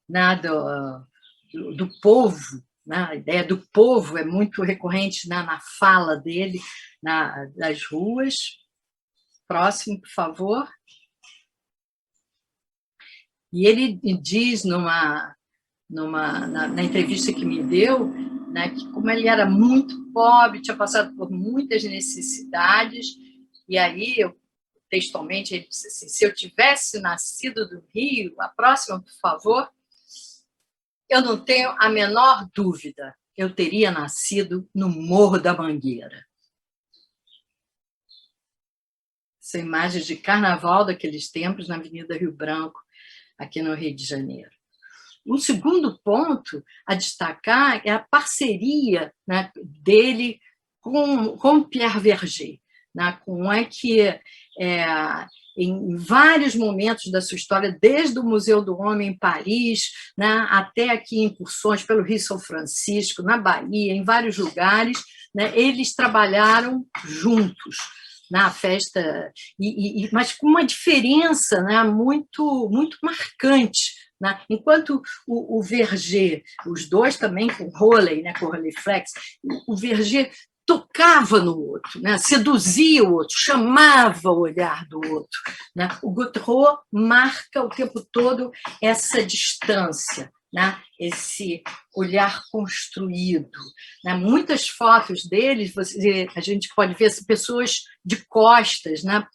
né, do povo, né? A ideia do povo é muito recorrente, né, na fala dele, das ruas. Próximo, por favor. E ele diz na entrevista que me deu, né, que como ele era muito pobre, tinha passado por muitas necessidades, e aí textualmente, ele disse assim: se eu tivesse nascido do Rio, a próxima, por favor, eu não tenho a menor dúvida, eu teria nascido no Morro da Mangueira. Essa imagem de carnaval daqueles tempos na Avenida Rio Branco, aqui no Rio de Janeiro. Um segundo ponto a destacar é a parceria, né, dele com Pierre Verger, né, como é que em vários momentos da sua história, desde o Museu do Homem em Paris, né, até aqui incursões pelo Rio São Francisco, na Bahia, em vários lugares, né, eles trabalharam juntos na festa, mas com uma diferença, né, muito, muito marcante, né? Enquanto o Verger, os dois também com Roley, né, com o Roley Flex, o Verger tocava no outro, né? Seduzia o outro, chamava o olhar do outro, né? O Gautreau marca o tempo todo essa distância, né? Esse olhar construído, né? Muitas fotos deles, a gente pode ver pessoas de costas, né?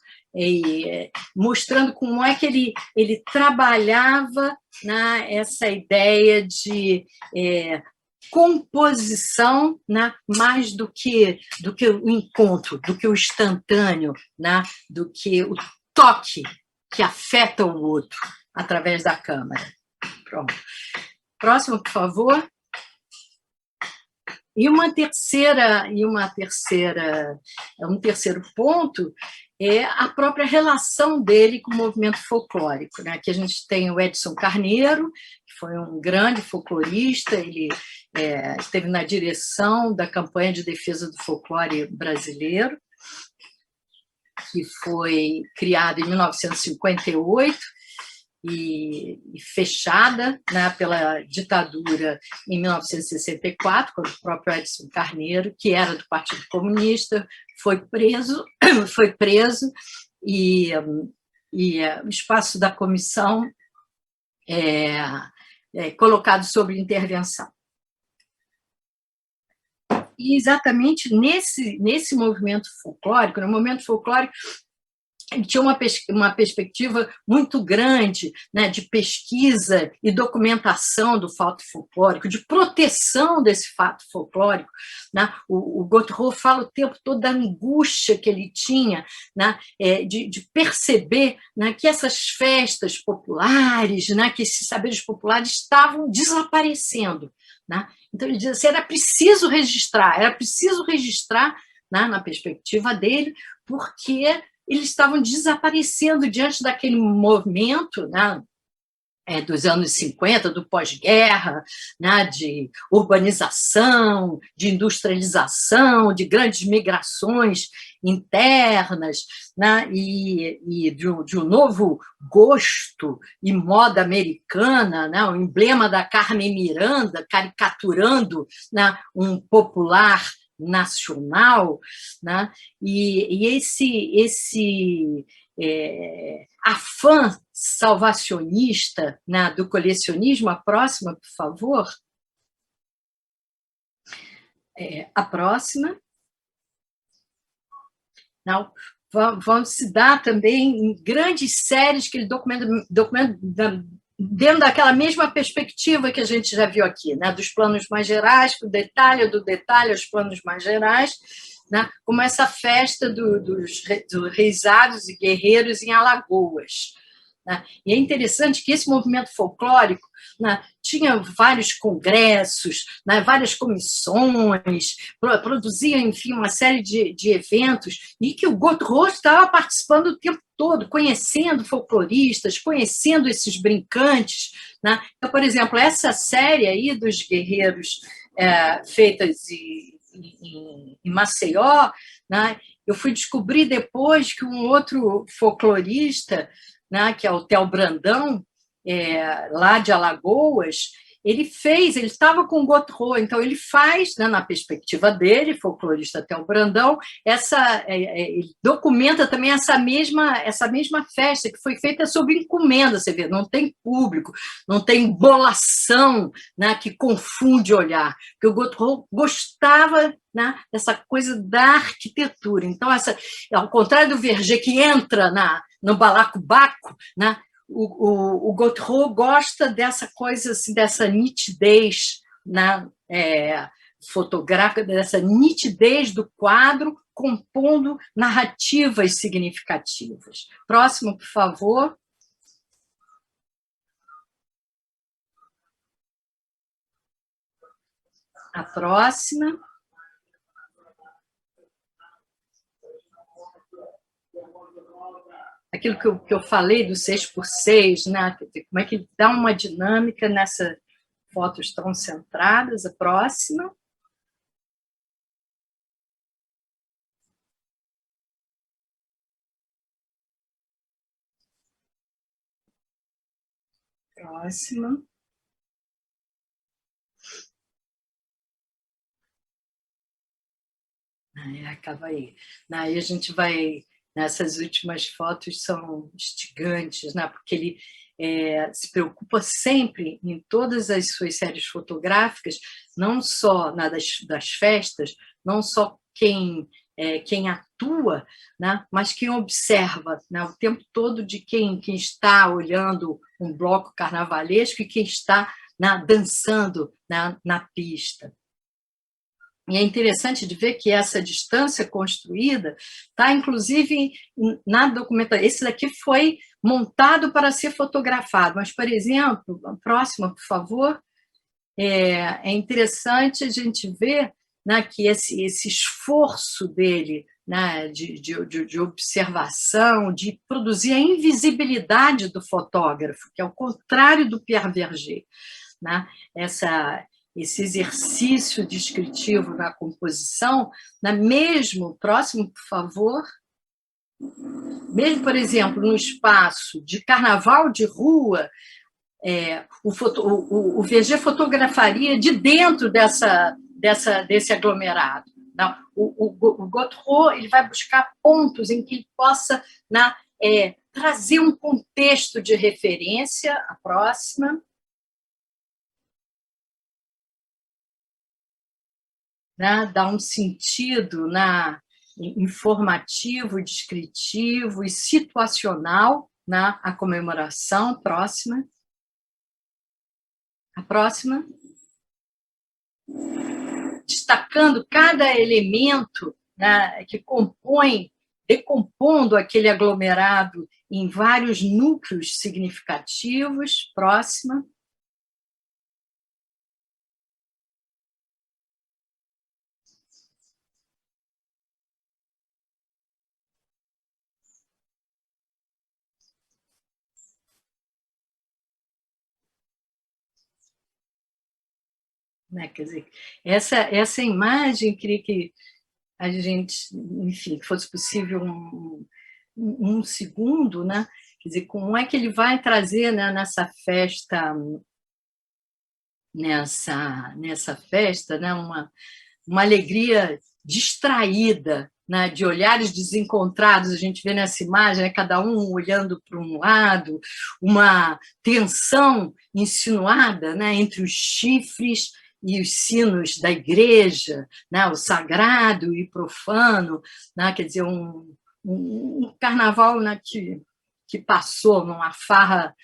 Mostrando como é que ele trabalhava, né, essa ideia de composição, né, mais do que o encontro, do que o instantâneo, né, do que o toque que afeta o outro através da câmera. Pronto. Próximo, por favor. Um terceiro ponto é a própria relação dele com o movimento folclórico, né? Aqui a gente tem o Edson Carneiro, que foi um grande folclorista, ele esteve na direção da campanha de defesa do folclore brasileiro, que foi criada em 1958, e fechada, né, pela ditadura em 1964, quando o próprio Edson Carneiro, que era do Partido Comunista, foi preso e o espaço da comissão colocado sob intervenção. E exatamente nesse movimento folclórico, no momento folclórico, ele tinha uma perspectiva muito grande, né, de pesquisa e documentação do fato folclórico, de proteção desse fato folclórico, né? O Gautreau fala o tempo todo da angústia que ele tinha, né, de perceber, né, que essas festas populares, né, que esses saberes populares estavam desaparecendo, né? Então, ele diz assim, era preciso registrar, né, na perspectiva dele, porque eles estavam desaparecendo diante daquele movimento, né, dos anos 50, do pós-guerra, né, de urbanização, de industrialização, de grandes migrações internas, né, e de um novo gosto e moda americana, né, o emblema da Carmen Miranda, caricaturando, né, um popular nacional, né, e esse afã salvacionista, né, do colecionismo. A próxima, por favor. A próxima. Não, vão se dar também em grandes séries que ele documenta dentro daquela mesma perspectiva que a gente já viu aqui, né, dos planos mais gerais, do detalhe aos planos mais gerais, né, como essa festa dos reisados e guerreiros em Alagoas. Né? E é interessante que esse movimento folclórico, né, tinha vários congressos, né, várias comissões, produzia, enfim, uma série de eventos, e que o Gautreau estava participando o tempo todo, conhecendo folcloristas, conhecendo esses brincantes. Né? Então, por exemplo, essa série aí dos guerreiros feitas em Maceió, né, eu fui descobrir depois que um outro folclorista, né, que é o Theo Brandão, lá de Alagoas, ele estava com o Gautreau, então ele faz, né, na perspectiva dele, folclorista Theo Brandão, ele documenta também essa mesma festa, que foi feita sob encomenda, você vê, não tem público, não tem bolação, né, que confunde olhar, porque o Gautreau gostava, né, dessa coisa da arquitetura. Então, ao contrário do Verger, que entra no balacobaco, né, o Gautreau gosta dessa coisa, assim, dessa nitidez, né, fotográfica, dessa nitidez do quadro, compondo narrativas significativas. Próximo, por favor. A próxima. Aquilo que eu falei do 6x6, né? Como é que dá uma dinâmica nessas fotos tão centradas. A próxima. Próxima. Acaba aí. Aí a gente vai... Nessas últimas fotos são instigantes, né? Porque ele se preocupa sempre, em todas as suas séries fotográficas, não só das festas, não só quem atua, né? Mas quem observa, né? O tempo todo, de quem está olhando um bloco carnavalesco e quem está, né, dançando, né, na pista. E é interessante de ver que essa distância construída está, inclusive, na documentação. Esse daqui foi montado para ser fotografado, mas, por exemplo, a próxima, por favor, é interessante a gente ver, né, que esse esforço dele, né, de observação, de produzir a invisibilidade do fotógrafo, que é o contrário do Pierre Verger, né, esse exercício descritivo na composição, mesmo, próximo, por favor, mesmo, por exemplo, no espaço de carnaval de rua, o Verger fotografaria de dentro desse aglomerado. Não, o Gautreau, ele vai buscar pontos em que ele possa, né, trazer um contexto de referência. A próxima. Né, dar um sentido, né, informativo, descritivo e situacional, né, à comemoração. Próxima. A próxima. Destacando cada elemento, né, que decompondo aquele aglomerado em vários núcleos significativos. Próxima. né? Quer dizer, essa imagem, queria que a gente, enfim, que fosse possível um segundo, né? Quer dizer, como é que ele vai trazer, né, nessa festa, né, uma alegria distraída, né, de olhares desencontrados, a gente vê nessa imagem, né, cada um olhando para um lado, uma tensão insinuada, né, entre os chifres e os sinos da igreja, né, o sagrado e profano, né, quer dizer, um carnaval, né, que passou numa farra,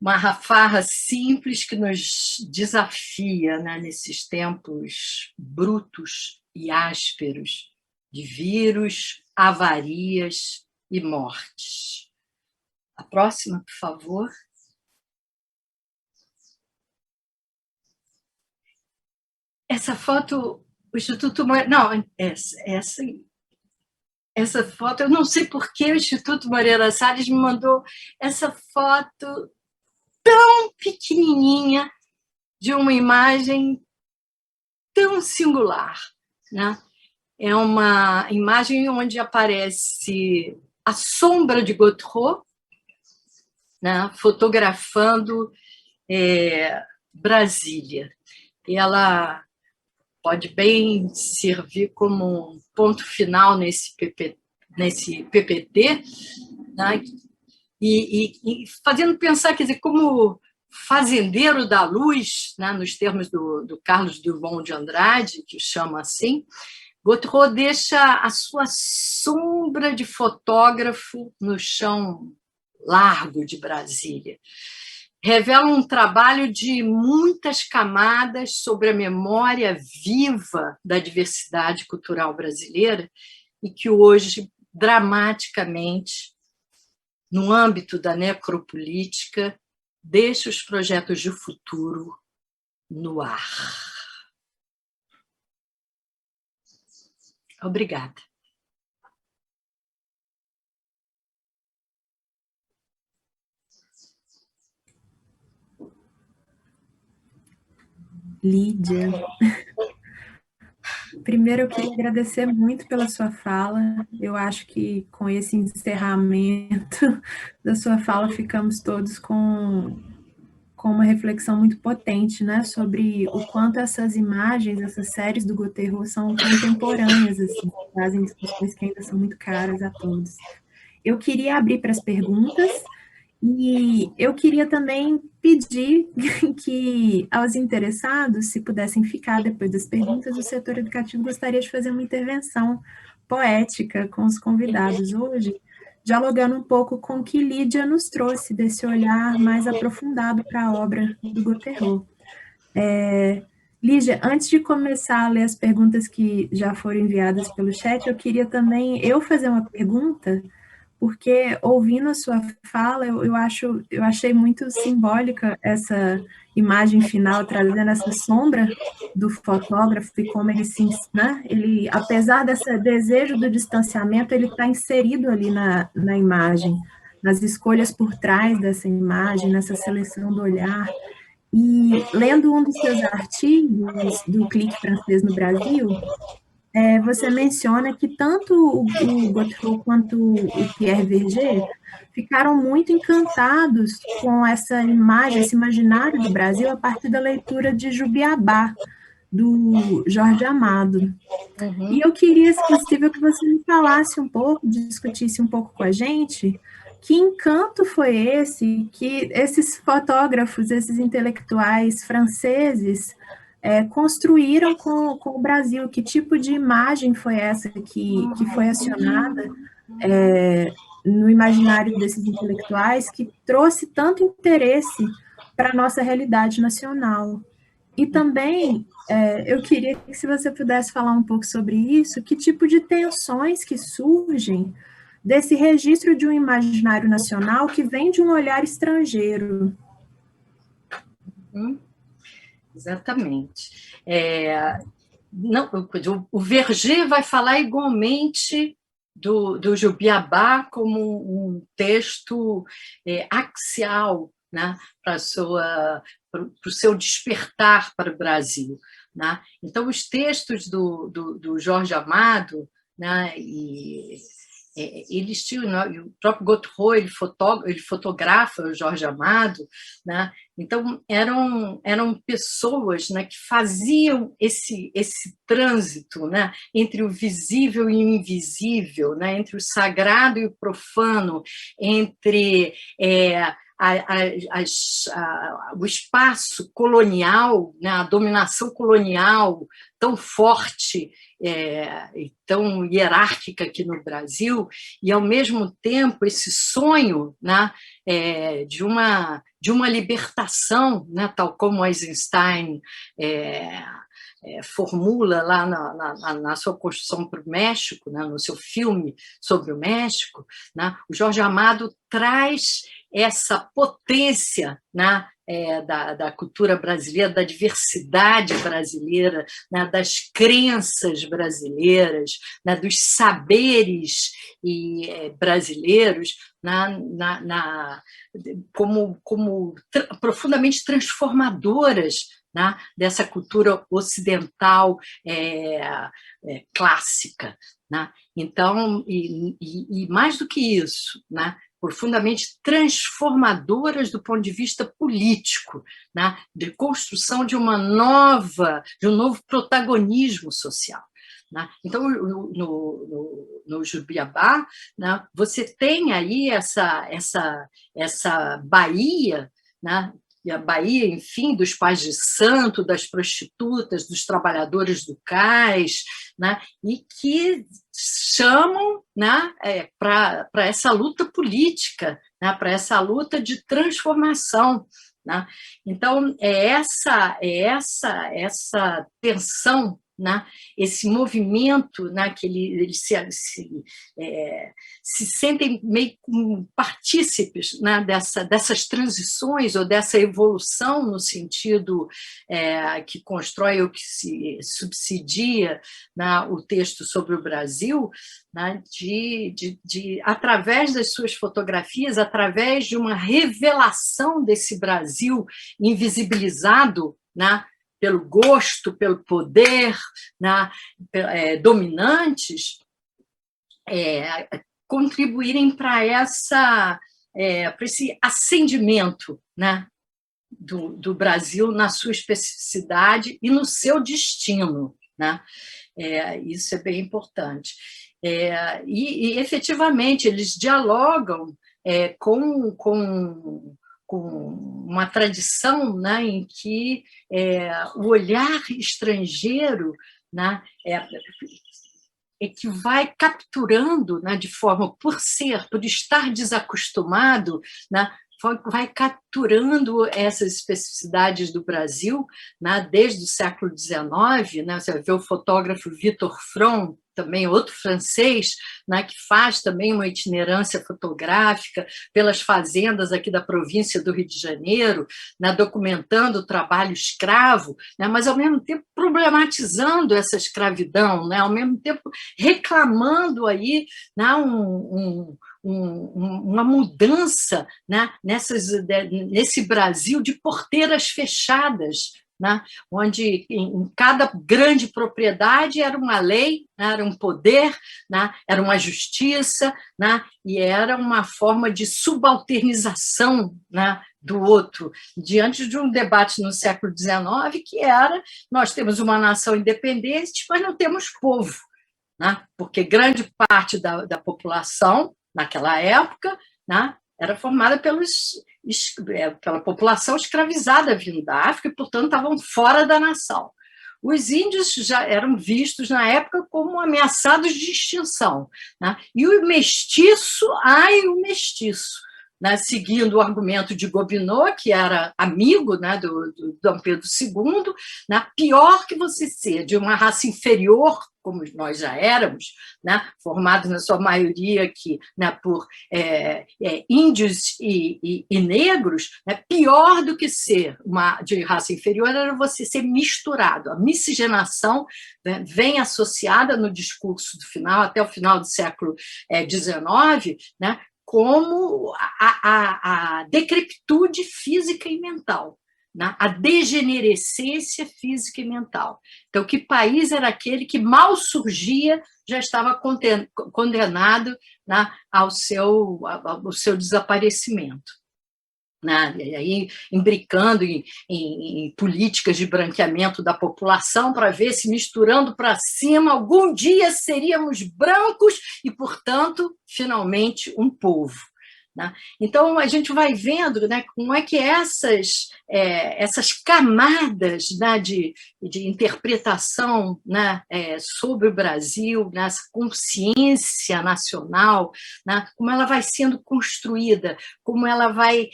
uma farra simples que nos desafia, né, nesses tempos brutos e ásperos de vírus, avarias e mortes. A próxima, por favor. Essa foto, o Instituto Moreira... Não, essa foto, eu não sei por que o Instituto Moreira Salles me mandou essa foto tão pequenininha de uma imagem tão singular, né? É uma imagem onde aparece a sombra de Gautreau, né, fotografando Brasília. E ela pode bem servir como um ponto final nesse PPT, né, e fazendo pensar, quer dizer, como fazendeiro da luz, né, nos termos do Carlos Drummond de Andrade, que o chama assim, Gautreau deixa a sua sombra de fotógrafo no chão largo de Brasília. Revela um trabalho de muitas camadas sobre a memória viva da diversidade cultural brasileira e que hoje, dramaticamente, no âmbito da necropolítica, deixa os projetos de futuro no ar. Obrigada. Lídia, primeiro eu queria agradecer muito pela sua fala. Eu acho que com esse encerramento da sua fala ficamos todos com uma reflexão muito potente, né, sobre o quanto essas imagens, essas séries do Gautreau são contemporâneas, assim, trazem discussões que ainda são muito caras a todos. Eu queria abrir para as perguntas e eu queria também pedir que aos interessados, se pudessem ficar depois das perguntas, o setor educativo gostaria de fazer uma intervenção poética com os convidados hoje, dialogando um pouco com o que Lídia nos trouxe desse olhar mais aprofundado para a obra do Gautreau. Lídia, antes de começar a ler as perguntas que já foram enviadas pelo chat, eu queria também fazer uma pergunta, porque ouvindo a sua fala, eu achei muito simbólica essa imagem final, trazendo essa sombra do fotógrafo e como ele né, ele, apesar desse desejo do distanciamento, ele está inserido ali na imagem, nas escolhas por trás dessa imagem, nessa seleção do olhar. E lendo um dos seus artigos do Clique Francês no Brasil, você menciona que tanto o Gautreau quanto o Pierre Verger ficaram muito encantados com essa imagem, esse imaginário do Brasil a partir da leitura de Jubiabá, do Jorge Amado. E eu queria, se possível, que você me falasse um pouco, discutisse um pouco com a gente, que encanto foi esse que esses fotógrafos, esses intelectuais franceses construíram com o Brasil? Que tipo de imagem foi essa que foi acionada no imaginário desses intelectuais, que trouxe tanto interesse para a nossa realidade nacional? E também, eu queria que, se você pudesse falar um pouco sobre isso, que tipo de tensões que surgem desse registro de um imaginário nacional que vem de um olhar estrangeiro. Exatamente. Não, o Verger vai falar igualmente do Jubiabá como um texto axial né, para o seu despertar para o Brasil. Né? Então, os textos do Jorge Amado, né, eles tinham, o próprio Godefroy, ele fotografa o Jorge Amado, né? Então eram pessoas, né, que faziam esse trânsito, né, entre o visível e o invisível, né, entre o sagrado e o profano, entre o espaço colonial, né, a dominação colonial tão forte e tão hierárquica aqui no Brasil, e, ao mesmo tempo, esse sonho, né, de uma libertação, né, tal como Eisenstein formula lá na sua construção para o México, né, no seu filme sobre o México, né, o Jorge Amado traz essa potência, né, da cultura brasileira, da diversidade brasileira, né, das crenças brasileiras, né, dos saberes brasileiros, como profundamente transformadoras, né, dessa cultura ocidental clássica. Né? Então, e mais do que isso, né, profundamente transformadoras do ponto de vista político, né, de construção de um novo protagonismo social. Né? Então, no Jubiabá, né, você tem aí essa Bahia, né, e a Bahia, enfim, dos pais de santo, das prostitutas, dos trabalhadores do cais, né, e que chamam, né, para essa luta política, né, para essa luta de transformação. Né? Então, essa tensão, né, esse movimento, né, que eles se sentem meio como partícipes, né, dessas transições ou dessa evolução no sentido que constrói ou que se subsidia, né, o texto sobre o Brasil, né, através das suas fotografias, através de uma revelação desse Brasil invisibilizado, né, pelo gosto, pelo poder, né, dominantes, contribuírem para esse acendimento, né, do Brasil na sua especificidade e no seu destino. Né? Isso é bem importante. E efetivamente, eles dialogam com uma tradição, né, em que o olhar estrangeiro, né, que vai capturando, né, de forma, por estar desacostumado, né, vai capturando essas especificidades do Brasil, né, desde o século XIX. Né, você vê o fotógrafo Victor Fron, também outro francês, né, que faz também uma itinerância fotográfica pelas fazendas aqui da província do Rio de Janeiro, né, documentando o trabalho escravo, né, mas, ao mesmo tempo, problematizando essa escravidão, né, ao mesmo tempo reclamando aí, né, uma mudança, né, nesse Brasil de porteiras fechadas, né, onde em cada grande propriedade era uma lei, né, era um poder, né, era uma justiça, né, e era uma forma de subalternização, né, do outro, diante de um debate no século XIX que era: nós temos uma nação independente, mas não temos povo, né, porque grande parte da população, naquela época, né, era formada pela população escravizada vindo da África e, portanto, estavam fora da nação. Os índios já eram vistos, na época, como ameaçados de extinção. Né? E o mestiço, o mestiço, né? Seguindo o argumento de Gobineau, que era amigo, né, do Dom Pedro II, né? Pior que você ser de uma raça inferior, como nós já éramos, né, formados na sua maioria aqui, né, por índios e negros, né, pior do que ser de raça inferior era você ser misturado. A miscigenação, né, vem associada no discurso do final, até o final do século XIX, né, como a decrepitude física e mental, né? A degenerescência física e mental. Então, que país era aquele que mal surgia, já estava condenado, né, ao seu desaparecimento, né? E aí, imbricando em políticas de branqueamento da população, para ver se, misturando para cima, algum dia seríamos brancos e, portanto, finalmente, um povo. Né? Então, a gente vai vendo, né, como é que essas camadas, né, de interpretação, né, sobre o Brasil, nessa consciência nacional, né, como ela vai sendo construída, como ela vai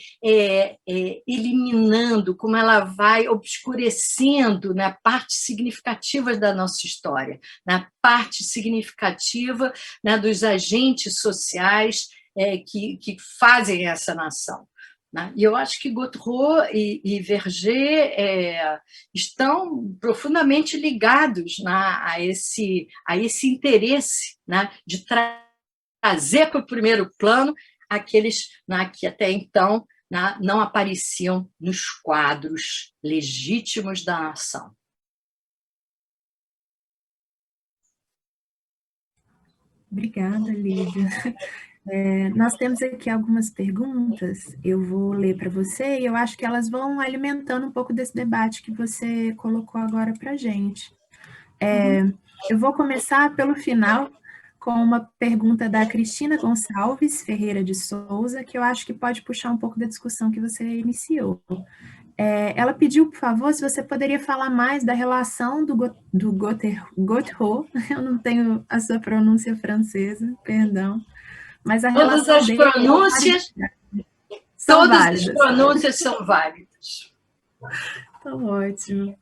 eliminando, como ela vai obscurecendo, né, partes significativas da nossa história, né, parte significativa, né, dos agentes sociais que fazem essa nação. Né? E eu acho que Gautreau e Verger estão profundamente ligados, né, a esse interesse, né, de trazer para o primeiro plano aqueles, né, que até então, né, não apareciam nos quadros legítimos da nação. Obrigada, Lídia. Nós temos aqui algumas perguntas, eu vou ler para você, e eu acho que elas vão alimentando um pouco desse debate que você colocou agora para a gente. Eu vou começar pelo final, com uma pergunta da Cristina Gonçalves Ferreira de Souza, que eu acho que pode puxar um pouco da discussão que você iniciou. Ela pediu, por favor, se você poderia falar mais da relação do Gautreau, eu não tenho a sua pronúncia francesa, perdão, mas a relação dele... Todas as pronúncias são válidas. Então, ótimo.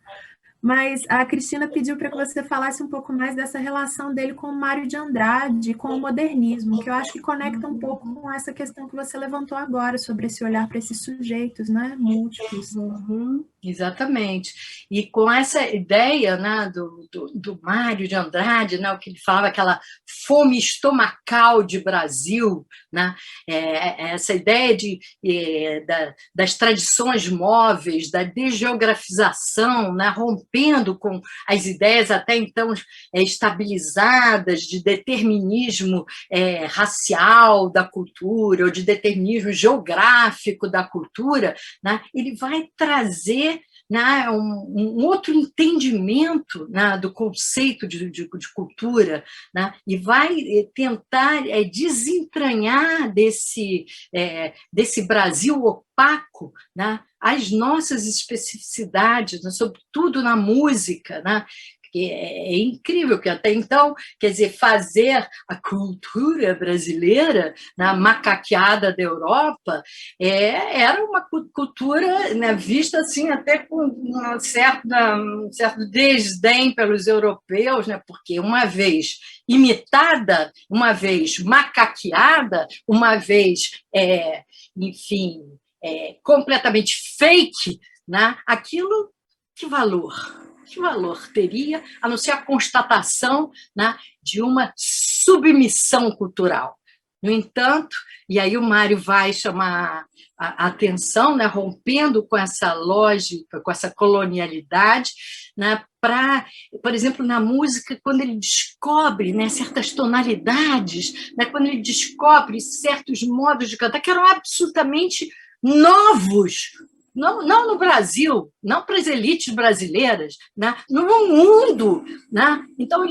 Mas a Cristina pediu para que você falasse um pouco mais dessa relação dele com o Mário de Andrade, com o modernismo, que eu acho que conecta um pouco com essa questão que você levantou agora, sobre esse olhar para esses sujeitos, né, múltiplos. Exatamente. E com essa ideia, né, do Mário de Andrade, né, o que ele falava, aquela fome estomacal de Brasil, né, essa ideia das tradições móveis, da desgeografização, né, rompendo com as ideias até então estabilizadas de determinismo racial da cultura, ou de determinismo geográfico da cultura, né, ele vai trazer, né, um outro entendimento, né, do conceito de cultura, né, e vai tentar desentranhar desse Brasil opaco, né, as nossas especificidades, né, sobretudo na música, né, que é incrível, que até então, quer dizer, fazer a cultura brasileira, na macaqueada da Europa, era uma cultura, né, vista assim, até com um certo desdém pelos europeus, né, porque uma vez imitada, uma vez macaqueada, uma vez, enfim, completamente fake, né, aquilo, que valor teria, a não ser a constatação, né, de uma submissão cultural. No entanto, e aí o Mário vai chamar a atenção, né, rompendo com essa lógica, com essa colonialidade, né, por exemplo, na música, quando ele descobre, né, certas tonalidades, né, quando ele descobre certos modos de cantar que eram absolutamente novos, não no Brasil, não para as elites brasileiras, né? No mundo. Né? Então,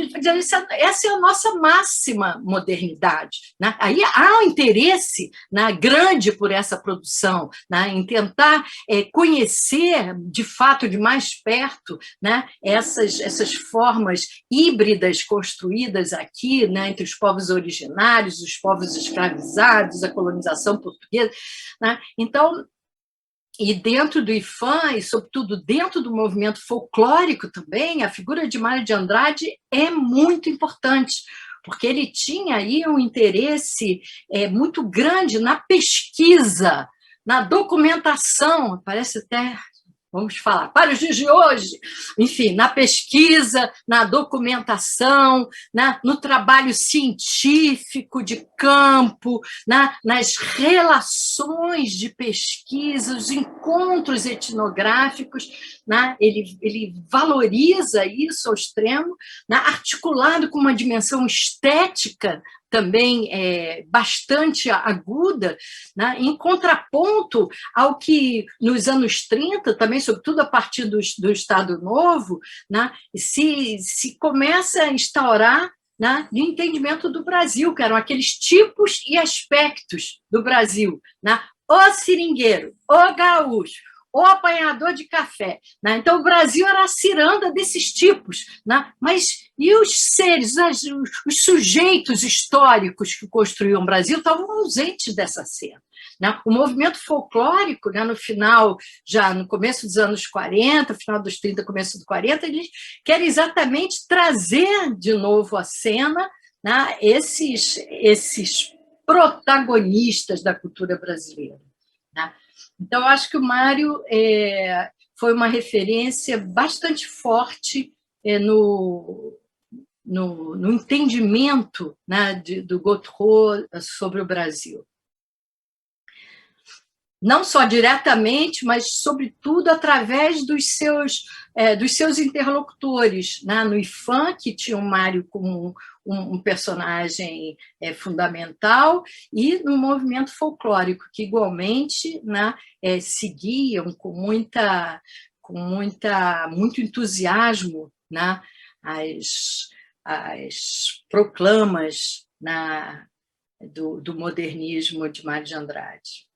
essa é a nossa máxima modernidade. Né? Aí há um interesse, né, grande por essa produção, né, em tentar conhecer, de fato, de mais perto, né, essas formas híbridas construídas aqui, né, entre os povos originários, os povos escravizados, a colonização portuguesa. Né? Então, e dentro do IFAM, e sobretudo dentro do movimento folclórico também, a figura de Mário de Andrade é muito importante, porque ele tinha aí um interesse muito grande na pesquisa, na documentação, parece até vamos falar, para os dias de hoje, enfim, na pesquisa, na documentação, né, no trabalho científico de campo, né, nas relações de pesquisa, os encontros etnográficos, né, ele valoriza isso ao extremo, né, articulado com uma dimensão estética também bastante aguda, né, em contraponto ao que, nos anos 30, também, sobretudo a partir do Estado Novo, né, se começa a instaurar, né, de entendimento do Brasil, que eram aqueles tipos e aspectos do Brasil, né, o seringueiro, o gaúcho, o apanhador de café. Né? Então, o Brasil era a ciranda desses tipos. Né? Mas e os seres, os sujeitos históricos que construíam o Brasil estavam ausentes dessa cena. Né? O movimento folclórico, né, no final, já no começo dos anos 40, final dos 30, começo dos 40, eles querem exatamente trazer de novo à cena, né, esses protagonistas da cultura brasileira. Né? Então, eu acho que o Mário foi uma referência bastante forte no entendimento, né, do Gautreau sobre o Brasil. Não só diretamente, mas, sobretudo, através dos seus interlocutores. Né? No IFAM, que tinha o Mário como um personagem fundamental, e no movimento folclórico, que, igualmente, né, seguiam com muito entusiasmo, né, as proclamas, né, do modernismo de Mário de Andrade.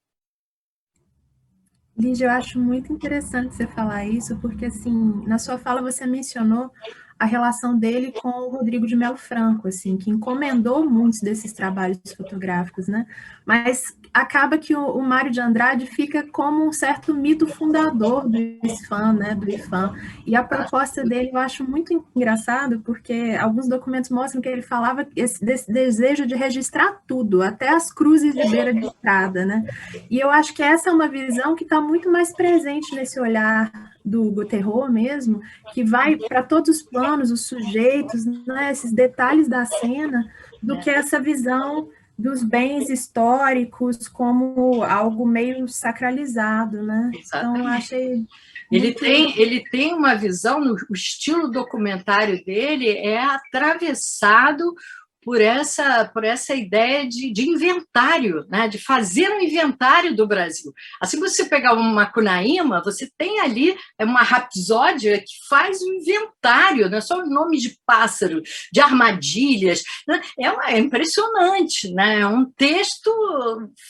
Lígia, eu acho muito interessante você falar isso, porque, assim, na sua fala você mencionou a relação dele com o Rodrigo de Melo Franco, assim, que encomendou muitos desses trabalhos fotográficos, né? Mas acaba que o Mário de Andrade fica como um certo mito fundador do IFAM, né? Do IFAM. E a proposta dele eu acho muito engraçado, porque alguns documentos mostram que ele falava desse desejo de registrar tudo, até as cruzes de beira de estrada, né? E eu acho que essa é uma visão que está muito mais presente nesse olhar do Gautreau mesmo, que vai para todos os planos, os sujeitos, né, esses detalhes da cena, do que essa visão dos bens históricos como algo meio sacralizado, né? Exatamente. Então, achei... Ele tem uma visão, o estilo documentário dele é atravessado por essa ideia de inventário, né? De fazer um inventário do Brasil. Assim que você pegar uma Macunaíma, você tem ali uma rapsódia que faz um inventário, não é só nomes de pássaro, de armadilhas. Né? É impressionante, né? É um texto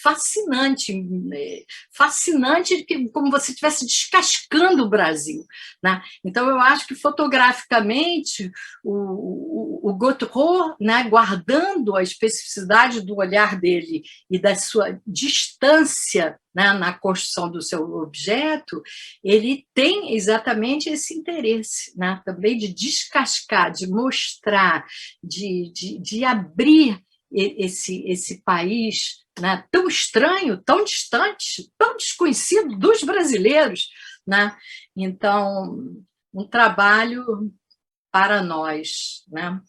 fascinante, como você estivesse descascando o Brasil. Né? Então, eu acho que, fotograficamente, o Gautreau, né, guardando a especificidade do olhar dele e da sua distância, né, na construção do seu objeto, ele tem exatamente esse interesse, né, também de descascar, de mostrar, de abrir esse país, né, tão estranho, tão distante, tão desconhecido dos brasileiros. Né? Então, um trabalho para nós, né?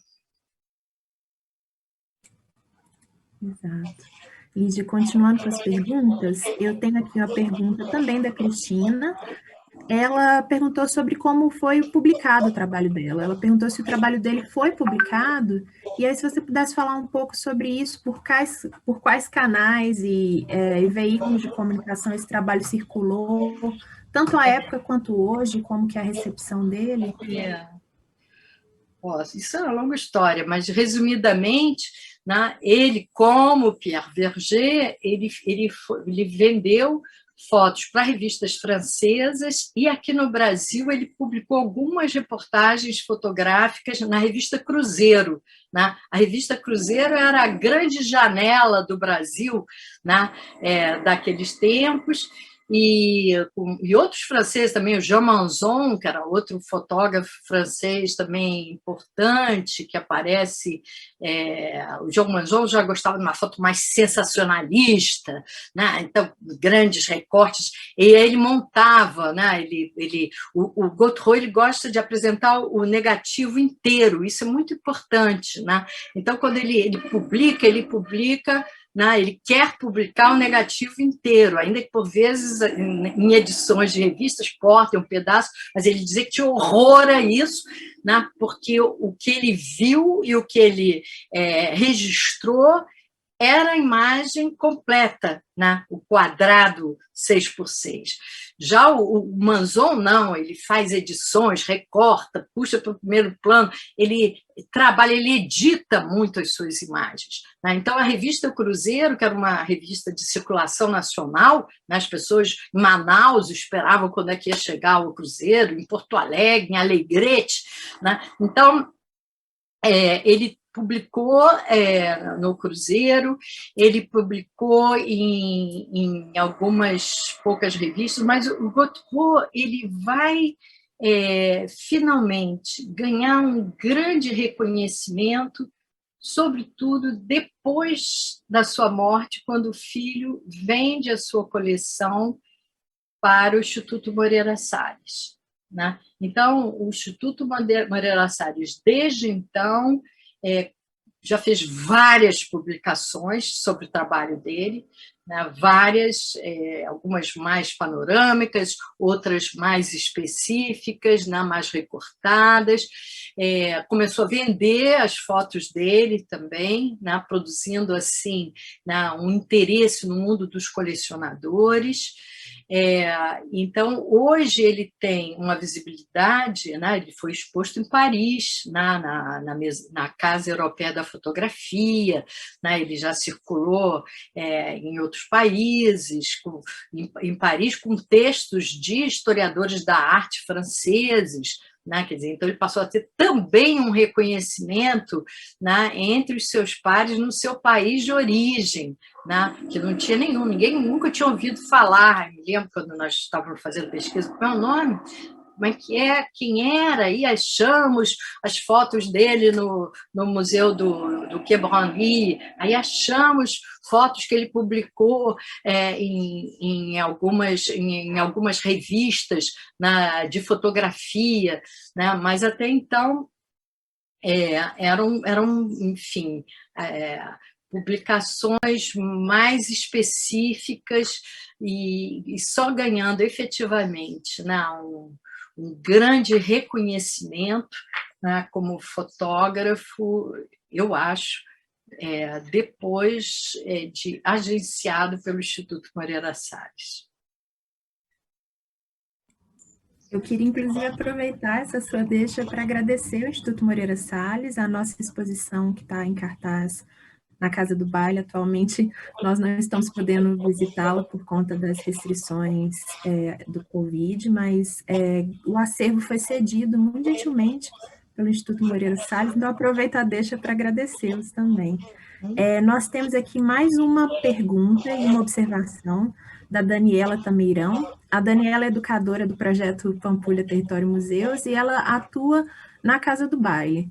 Exato. Lígia, continuando com as perguntas, eu tenho aqui uma pergunta também da Cristina. Ela perguntou sobre como foi publicado o trabalho dela. Ela perguntou se o trabalho dele foi publicado, e aí se você pudesse falar um pouco sobre isso, por quais canais e veículos de comunicação esse trabalho circulou, tanto à época quanto hoje, como que é a recepção dele. Isso é uma longa história, mas, resumidamente, né, ele, como Pierre Verger, ele vendeu fotos para revistas francesas, e aqui no Brasil ele publicou algumas reportagens fotográficas na revista Cruzeiro. Né? A revista Cruzeiro era a grande janela do Brasil, né, daqueles tempos, e outros franceses também, o Jean Manzon, que era outro fotógrafo francês também importante, que aparece. O Jean Manzon já gostava de uma foto mais sensacionalista, né? Então, grandes recortes, e ele montava, né? O Gautreau, ele gosta de apresentar o negativo inteiro, isso é muito importante, né? Então, quando ele publica, né? Ele quer publicar o negativo inteiro, ainda que, por vezes, em edições de revistas, cortem um pedaço, mas ele dizia que tinha horror a isso, né? Porque o que ele viu e o que ele registrou era a imagem completa, né? O quadrado 6x6. Já o Manzon, não, ele faz edições, recorta, puxa para o primeiro plano, ele trabalha, ele edita muito as suas imagens, né? Então, a revista Cruzeiro, que era uma revista de circulação nacional, né? As pessoas em Manaus esperavam quando é que ia chegar o Cruzeiro, em Porto Alegre, em Alegrete, né? Então, ele publicou no Cruzeiro, ele publicou em algumas poucas revistas, mas o Gautreau, ele vai finalmente ganhar um grande reconhecimento, sobretudo depois da sua morte, quando o filho vende a sua coleção para o Instituto Moreira Salles, né? Então, o Instituto Moreira Salles, desde então, já fez várias publicações sobre o trabalho dele, né? Várias, algumas mais panorâmicas, outras mais específicas, né? Mais recortadas. Começou a vender as fotos dele também, né? Produzindo assim, né? Um interesse no mundo dos colecionadores. Então, hoje ele tem uma visibilidade, né? Ele foi exposto em Paris, na Casa Europeia da Fotografia, né? Ele já circulou em outros países, em Paris, com textos de historiadores da arte franceses, né? Quer dizer, então ele passou a ter também um reconhecimento, né? Entre os seus pares no seu país de origem, né? Que não tinha nenhum, ninguém nunca tinha ouvido falar. Me lembro quando nós estávamos fazendo pesquisa, qual é o nome? Como é que é? Quem era? E achamos as fotos dele no Museu do Quai Branly, aí achamos fotos que ele publicou em algumas revistas, de fotografia, né? Mas até então eram, enfim, publicações mais específicas e só ganhando efetivamente, né, um grande reconhecimento, né, como fotógrafo, eu acho, depois de agenciado pelo Instituto Moreira Salles. Eu queria, inclusive, aproveitar essa sua deixa para agradecer ao Instituto Moreira Salles, a nossa exposição que está em cartaz na Casa do Baile. Atualmente, nós não estamos podendo visitá-la por conta das restrições do Covid, mas o acervo foi cedido muito gentilmente pelo Instituto Moreira Salles, então aproveito a deixa para agradecê-los também. Nós temos aqui mais uma pergunta e uma observação da Daniela Tameirão. A Daniela é educadora do projeto Pampulha Território Museus e ela atua na Casa do Baile.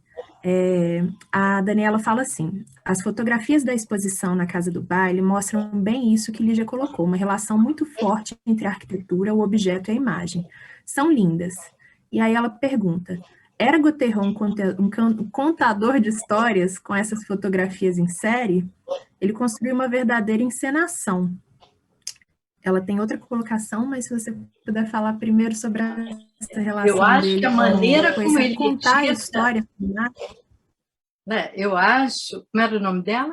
A Daniela fala assim: as fotografias da exposição na Casa do Baile mostram bem isso que Lígia colocou, uma relação muito forte entre a arquitetura, o objeto e a imagem. São lindas. E aí ela pergunta: era Gautreau um contador de histórias com essas fotografias em série? Ele construiu uma verdadeira encenação. Ela tem outra colocação, mas se você puder falar primeiro sobre essa relação eu acho dele que a maneira como ele contar a história. Eu acho... Como era o nome dela?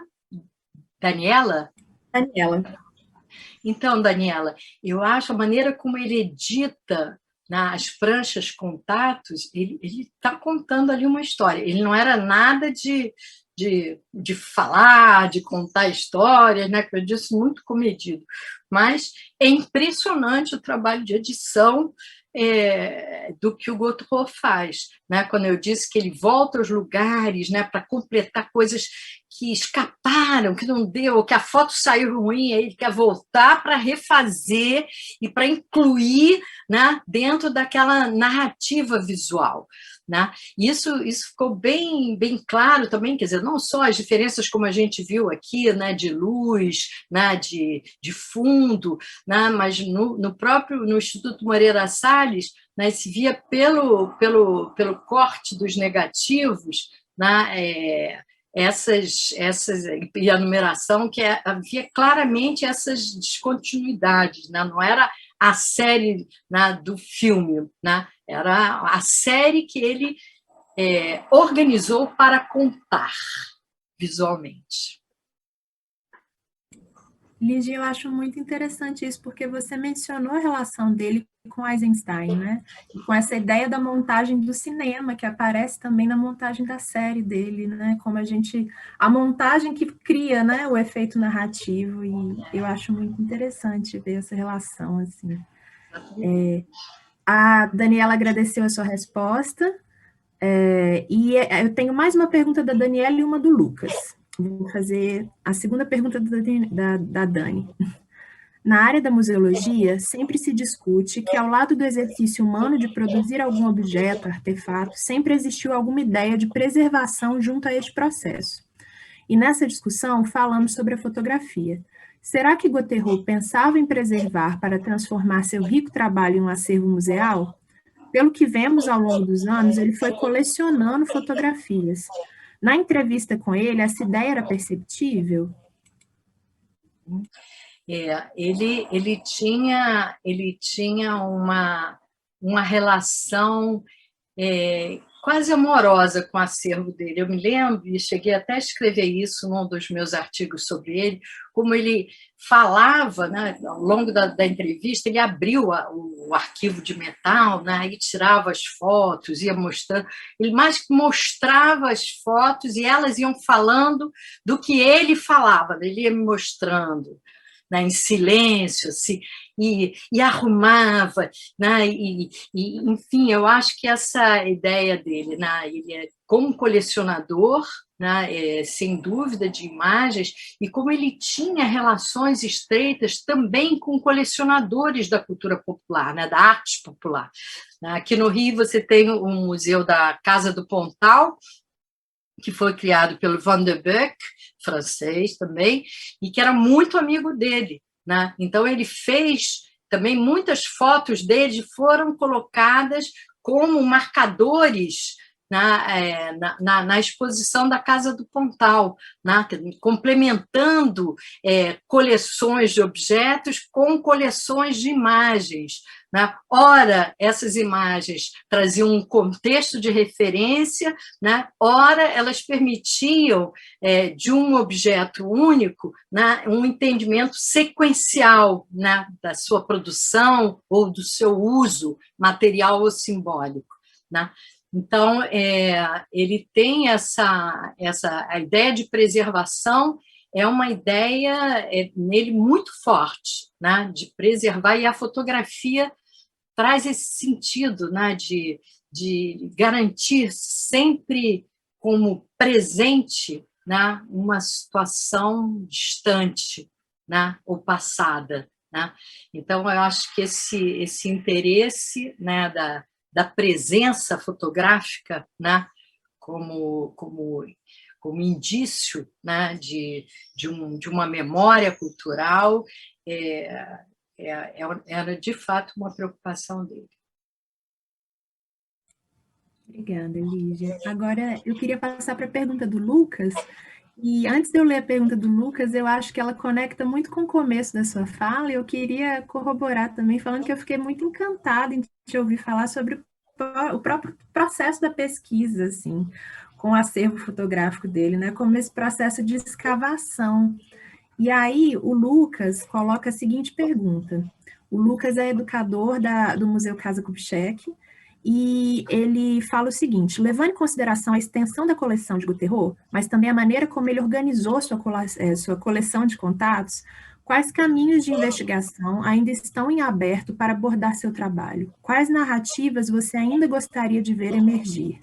Daniela? Daniela. Então, Daniela, eu acho a maneira como ele edita nas pranchas contatos, ele está contando ali uma história. Ele não era nada de falar, de contar histórias, né? Eu disse, muito comedido. Mas é impressionante o trabalho de edição do que o Gautreau faz, né? Quando eu disse que ele volta aos lugares, né, para completar coisas que escaparam, que não deu, que a foto saiu ruim, aí ele quer voltar para refazer e para incluir, né, dentro daquela narrativa visual. Né? Isso ficou bem claro também, quer dizer, não só as diferenças como a gente viu aqui, né, de luz, né, de fundo, né, mas no Instituto Moreira Salles, né, se via pelo corte dos negativos, né, e a numeração, que havia claramente essas descontinuidades, né? Não era a série, né, do filme, né? Era a série que ele organizou para contar visualmente. Lígia, eu acho muito interessante isso, porque você mencionou a relação dele com Eisenstein, né? E com essa ideia da montagem do cinema, que aparece também na montagem da série dele, né? Como a montagem que cria, né, o efeito narrativo, e eu acho muito interessante ver essa relação, assim. A Daniela agradeceu a sua resposta, e eu tenho mais uma pergunta da Daniela e uma do Lucas. Vou fazer a segunda pergunta da Dani. Na área da museologia, sempre se discute que, ao lado do exercício humano de produzir algum objeto, artefato, sempre existiu alguma ideia de preservação junto a este processo. E nessa discussão, falamos sobre a fotografia. Será que Gotteron pensava em preservar para transformar seu rico trabalho em um acervo museal? Pelo que vemos ao longo dos anos, ele foi colecionando fotografias. Na entrevista com ele, essa ideia era perceptível? Ele tinha uma relação quase amorosa com o acervo dele. Eu me lembro, e cheguei até a escrever isso num dos meus artigos sobre ele, como ele falava, né, ao longo da entrevista, ele abriu o arquivo de metal, né, e tirava as fotos, ia mostrando. Ele mais mostrava as fotos e elas iam falando do que ele falava, ele ia me mostrando, né, em silêncio, assim, e arrumava, né, enfim, eu acho que essa ideia dele, né, ele como colecionador, né, sem dúvida, de imagens, e como ele tinha relações estreitas também com colecionadores da cultura popular, né, da arte popular. Aqui no Rio você tem o Museu da Casa do Pontal, que foi criado pelo Van der Beek, francês também, e que era muito amigo dele, né? Então, ele fez também muitas fotos dele, foram colocadas como marcadores na exposição da Casa do Pontal, né? Complementando coleções de objetos com coleções de imagens. Né? Ora, essas imagens traziam um contexto de referência, né? Ora, elas permitiam, de um objeto único, né, um entendimento sequencial, né, da sua produção ou do seu uso material ou simbólico. Né? Então, ele tem a ideia de preservação, é uma ideia nele muito forte, né, de preservar, e a fotografia traz esse sentido, né, de garantir sempre como presente, né, uma situação distante, né, ou passada. Né? Então, eu acho que esse interesse, né, da presença fotográfica, né, como indício, né, de uma memória cultural, era de fato uma preocupação dele. Obrigada, Lígia. Agora, eu queria passar para a pergunta do Lucas, e antes de eu ler a pergunta do Lucas, eu acho que ela conecta muito com o começo da sua fala, e eu queria corroborar também, falando que eu fiquei muito encantada em te ouvir falar sobre o próprio processo da pesquisa, assim, com o acervo fotográfico dele, né, como esse processo de escavação. E aí, o Lucas coloca a seguinte pergunta. O Lucas é educador do Museu Casa Kubitschek, e ele fala o seguinte: levando em consideração a extensão da coleção de Gotteron, mas também a maneira como ele organizou sua coleção de contatos, quais caminhos de investigação ainda estão em aberto para abordar seu trabalho? Quais narrativas você ainda gostaria de ver emergir?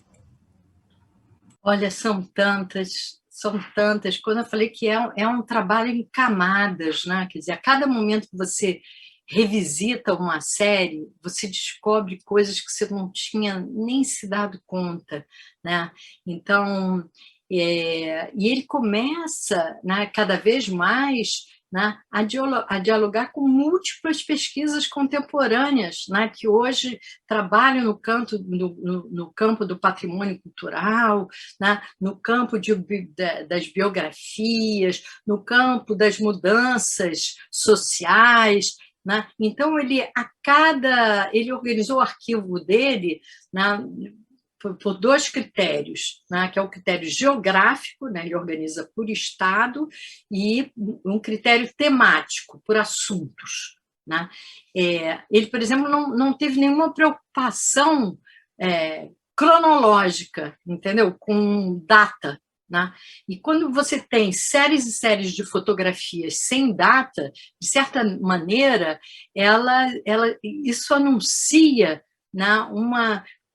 Olha, são tantas, são tantas. Quando eu falei que é um trabalho em camadas, né? Quer dizer, a cada momento que você revisita uma série, você descobre coisas que você não tinha nem se dado conta, né? Então, e ele começa, né, cada vez mais, né, a dialogar com múltiplas pesquisas contemporâneas, né, que hoje trabalham no campo do patrimônio cultural, né, no campo das biografias, no campo das mudanças sociais, né? Então, ele organizou o arquivo dele, né, por dois critérios, né, que é o critério geográfico, né, ele organiza por estado, e um critério temático, por assuntos. Né? Ele, por exemplo, não teve nenhuma preocupação cronológica, entendeu? Com data. Né? E quando você tem séries e séries de fotografias sem data, de certa maneira, isso anuncia, né,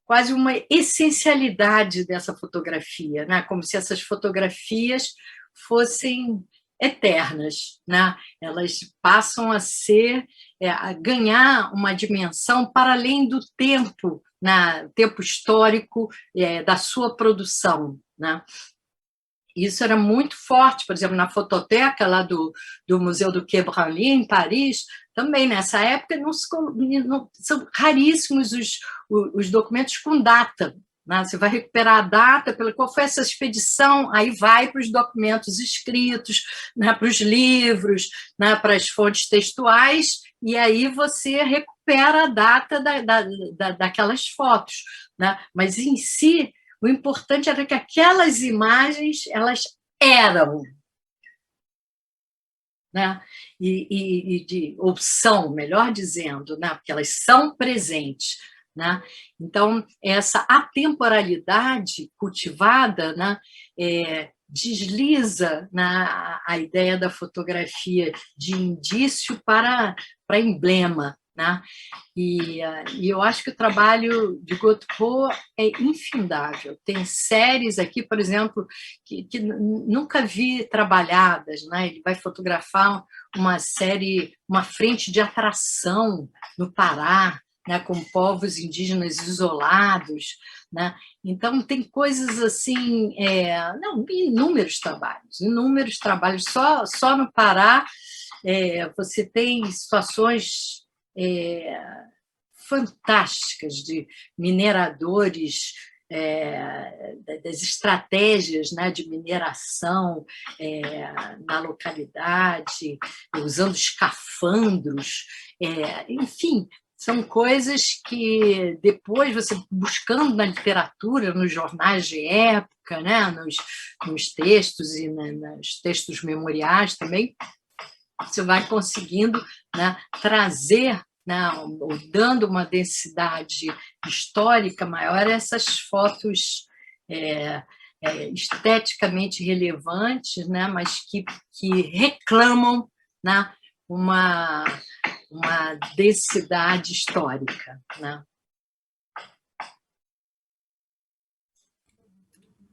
quase uma essencialidade dessa fotografia, né? Como se essas fotografias fossem eternas, né? Elas passam a ganhar uma dimensão para além do tempo, né? Tempo histórico da sua produção, né? Isso era muito forte, por exemplo, na fototeca lá do Museu do Quai Branly, em Paris, também nessa época são raríssimos os documentos com data. Né? Você vai recuperar a data pela qual foi essa expedição, aí vai para os documentos escritos, né, para os livros, né, para as fontes textuais, e aí você recupera a data daquelas fotos. Né? Mas, em si, o importante era que aquelas imagens, elas eram, né? Ou são, melhor dizendo, né? Porque elas são presentes. Né? Então, essa atemporalidade cultivada, né, desliza, né, a ideia da fotografia de indício para emblema. Né? E eu acho que o trabalho de Godefroy é infindável. Tem séries aqui, por exemplo, que nunca vi trabalhadas. Né? Ele vai fotografar uma série, uma frente de atração no Pará, né, com povos indígenas isolados. Né? Então, tem coisas assim, inúmeros trabalhos. Só no Pará você tem situações fantásticas de mineradores, das estratégias, né, de mineração na localidade, usando escafandros, enfim, são coisas que depois você buscando na literatura, nos jornais de época, né, nos textos e nos textos memoriais também, você vai conseguindo, né, trazer, né, ou dando uma densidade histórica maior a essas fotos esteticamente relevantes, né, mas que reclamam, né, uma densidade histórica. Né?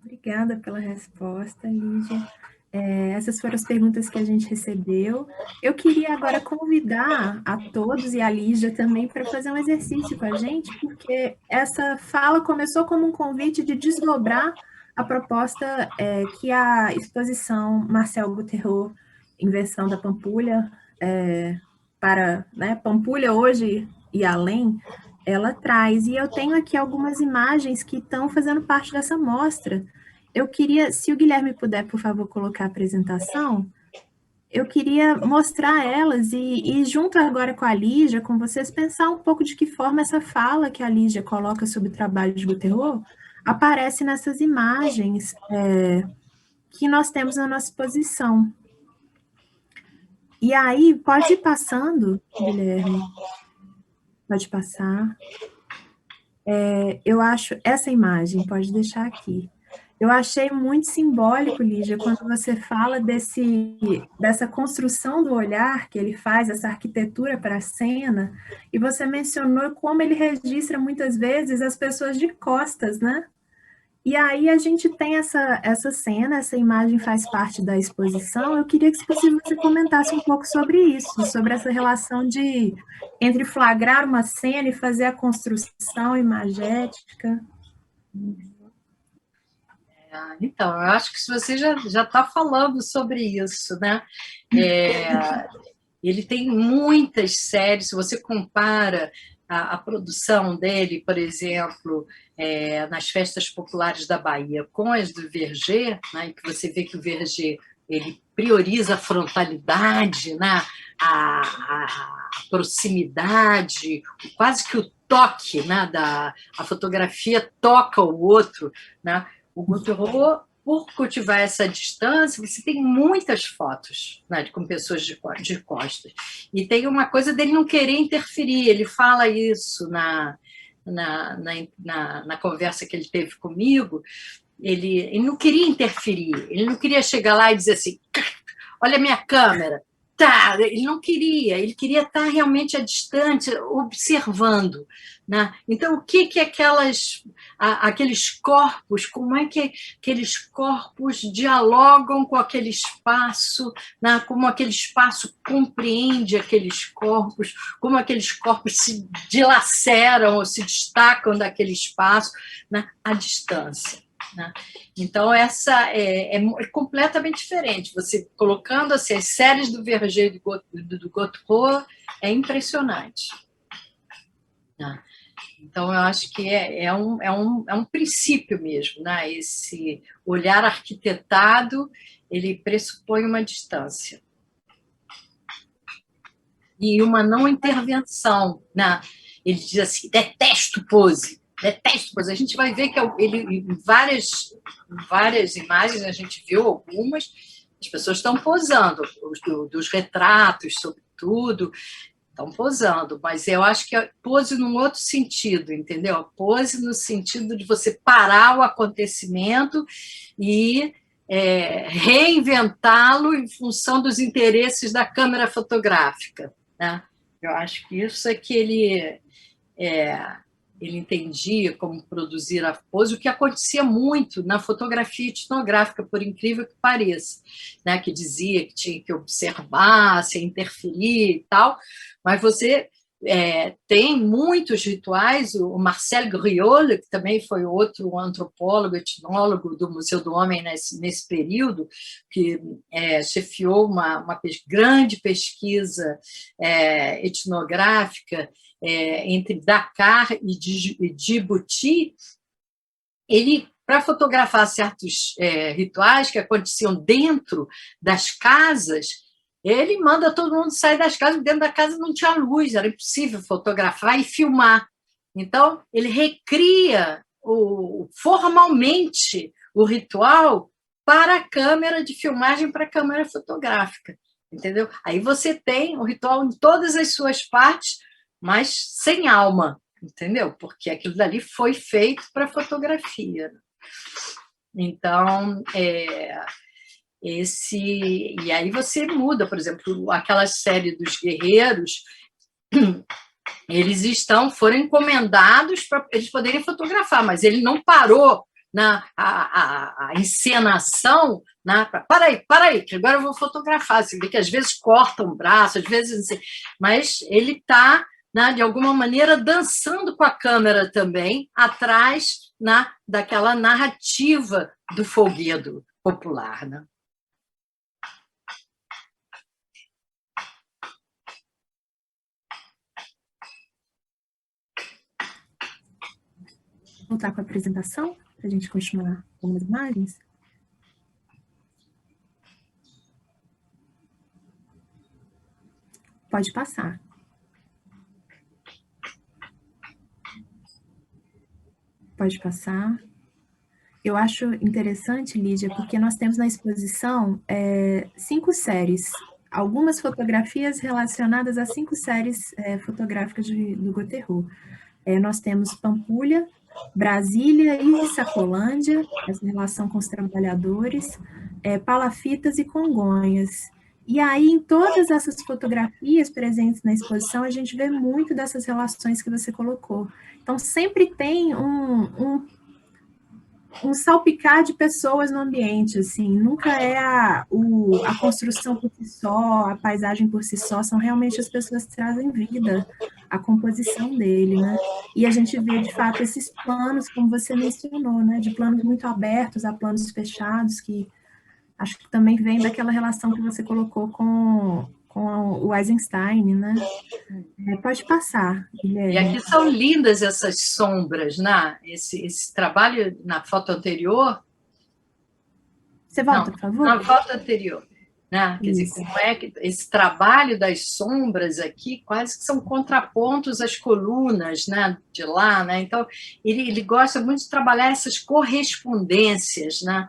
Obrigada pela resposta, Lígia. Essas foram as perguntas que a gente recebeu. Eu queria agora convidar a todos e a Lígia também para fazer um exercício com a gente, porque essa fala começou como um convite de desdobrar a proposta que a exposição Marcel Gauthieron, Invenção da Pampulha, para, né, Pampulha hoje e além, ela traz. E eu tenho aqui algumas imagens que estão fazendo parte dessa mostra. Eu queria, se o Guilherme puder, por favor, colocar a apresentação, eu queria mostrar elas e junto agora com a Lígia, com vocês, pensar um pouco de que forma essa fala que a Lígia coloca sobre o trabalho de Gauthieron aparece nessas imagens que nós temos na nossa exposição. E aí, pode ir passando, Guilherme. Pode passar. Eu acho, essa imagem, pode deixar aqui. Eu achei muito simbólico, Lígia, quando você fala dessa construção do olhar que ele faz, essa arquitetura para a cena, e você mencionou como ele registra muitas vezes as pessoas de costas, né? E aí a gente tem essa cena, essa imagem faz parte da exposição. Eu queria que, se possível, você comentasse um pouco sobre isso, sobre essa relação entre flagrar uma cena e fazer a construção imagética. Então, eu acho que você já está falando sobre isso, né? Ele tem muitas séries, se você compara a produção dele, por exemplo, nas festas populares da Bahia com as do Verger, né, que você vê que o Verger ele prioriza a frontalidade, né, a proximidade, quase que o toque, né, a fotografia toca o outro, né? O Gotteron, por cultivar essa distância, você tem muitas fotos, né, com pessoas de costas. E tem uma coisa dele não querer interferir, ele fala isso na conversa que ele teve comigo, ele não queria interferir, ele não queria chegar lá e dizer assim, olha a minha câmera. Tá, ele não queria, ele queria estar realmente à distância, observando, né? Então, o que aqueles corpos, como é que aqueles corpos dialogam com aquele espaço, né? Como aquele espaço compreende aqueles corpos, como aqueles corpos se dilaceram ou se destacam daquele espaço, né? À distância. Né? Então, essa é completamente diferente. Você colocando assim, as séries do Verger e do Gotteron é impressionante. Né? Então, eu acho que é um princípio mesmo. Né? Esse olhar arquitetado, ele pressupõe uma distância. E uma não intervenção. Né? Ele diz assim, detesto pose. Detesto, pois a gente vai ver que ele, em várias imagens, a gente viu algumas, as pessoas estão posando, dos retratos, sobretudo, estão posando, mas eu acho que é pose num outro sentido, entendeu? Pose no sentido de você parar o acontecimento e reinventá-lo em função dos interesses da câmera fotográfica. Né? Eu acho que isso é que ele entendia como produzir a pose, o que acontecia muito na fotografia etnográfica, por incrível que pareça, né? Que dizia que tinha que observar, sem interferir e tal, mas você tem muitos rituais, o Marcel Griol, que também foi outro antropólogo, etnólogo do Museu do Homem nesse período, que chefiou uma grande pesquisa etnográfica entre Dakar e Djibouti, ele, para fotografar certos rituais que aconteciam dentro das casas, ele manda todo mundo sair das casas, dentro da casa não tinha luz, era impossível fotografar e filmar. Então, ele recria formalmente o ritual para a câmera de filmagem, para a câmera fotográfica, entendeu? Aí você tem o ritual em todas as suas partes, mas sem alma, entendeu? Porque aquilo dali foi feito para fotografia. Então, e aí você muda, por exemplo, aquela série dos guerreiros, eles foram encomendados para eles poderem fotografar, mas ele não parou a encenação, né? Para aí, que agora eu vou fotografar. Você vê que às vezes cortam o braço, às vezes não sei, mas ele está, né, de alguma maneira, dançando com a câmera também, atrás, né, daquela narrativa do folguedo popular. Né? Voltar com a apresentação, para a gente continuar com as imagens. Pode passar. Pode passar. Eu acho interessante, Lídia, porque nós temos na exposição 5 séries, algumas fotografias relacionadas a 5 séries fotográficas do Gotteron. Nós temos Pampulha, Brasília e Sacolândia, essa relação com os trabalhadores, Palafitas e Congonhas. E aí, em todas essas fotografias presentes na exposição, a gente vê muito dessas relações que você colocou. Então, sempre tem um salpicar de pessoas no ambiente, assim, nunca é a construção por si só, a paisagem por si só, são realmente as pessoas que trazem vida, a composição dele, né? E a gente vê, de fato, esses planos, como você mencionou, né? De planos muito abertos a planos fechados, que acho que também vem daquela relação que você colocou com o Eisenstein, né? Pode passar, E Guilherme. aqui são lindas essas sombras, né? Esse trabalho na foto anterior. Você Não, volta, por favor? na foto anterior. Né? Quer dizer, Isso. como é que esse trabalho das sombras aqui quase que são contrapontos às colunas, né, de lá, né? Então ele gosta muito de trabalhar essas correspondências, né,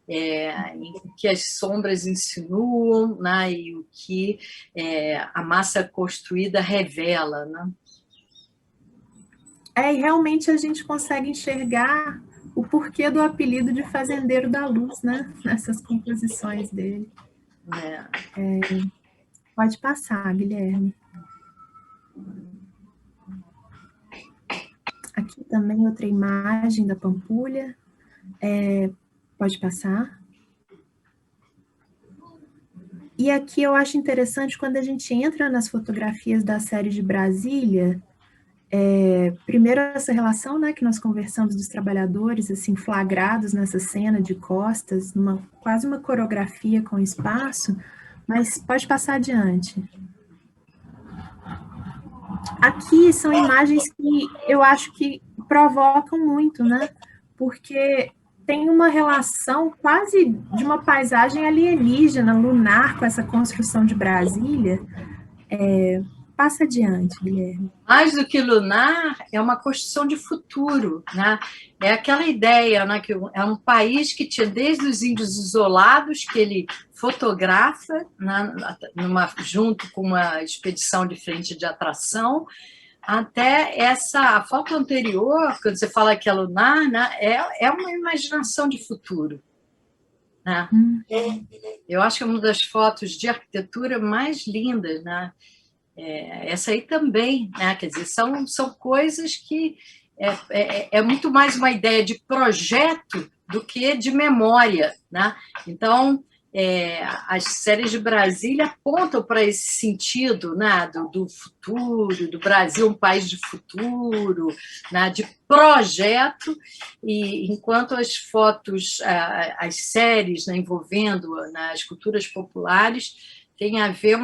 em que as sombras insinuam, né, e o que a massa construída revela, né? E realmente a gente consegue enxergar o porquê do apelido de Fazendeiro da Luz, né? Nessas composições dele. Pode passar, Guilherme. Aqui também outra imagem da Pampulha. Pode passar. E aqui eu acho interessante quando a gente entra nas fotografias da série de Brasília, primeiro essa relação, né, que nós conversamos dos trabalhadores, assim, flagrados nessa cena de costas, quase uma coreografia com espaço, mas pode passar adiante. Aqui são imagens que eu acho que provocam muito, né, porque tem uma relação quase de uma paisagem alienígena, lunar, com essa construção de Brasília. Passa adiante, Guilherme. Mais do que lunar, é uma construção de futuro, né? É aquela ideia, né, que é um país que tinha desde os índios isolados, que ele fotografa, né, junto com uma expedição de frente de atração, até a foto anterior, quando você fala que é lunar, né, é uma imaginação de futuro. Né? Eu acho que é uma das fotos de arquitetura mais lindas, né? Essa aí também, né? Quer dizer, são coisas que é muito mais uma ideia de projeto do que de memória, né? Então, as séries de Brasília apontam para esse sentido, né? Do futuro, do Brasil um país de futuro, né? De projeto, e enquanto as fotos, as séries, né? Envolvendo as culturas populares têm a ver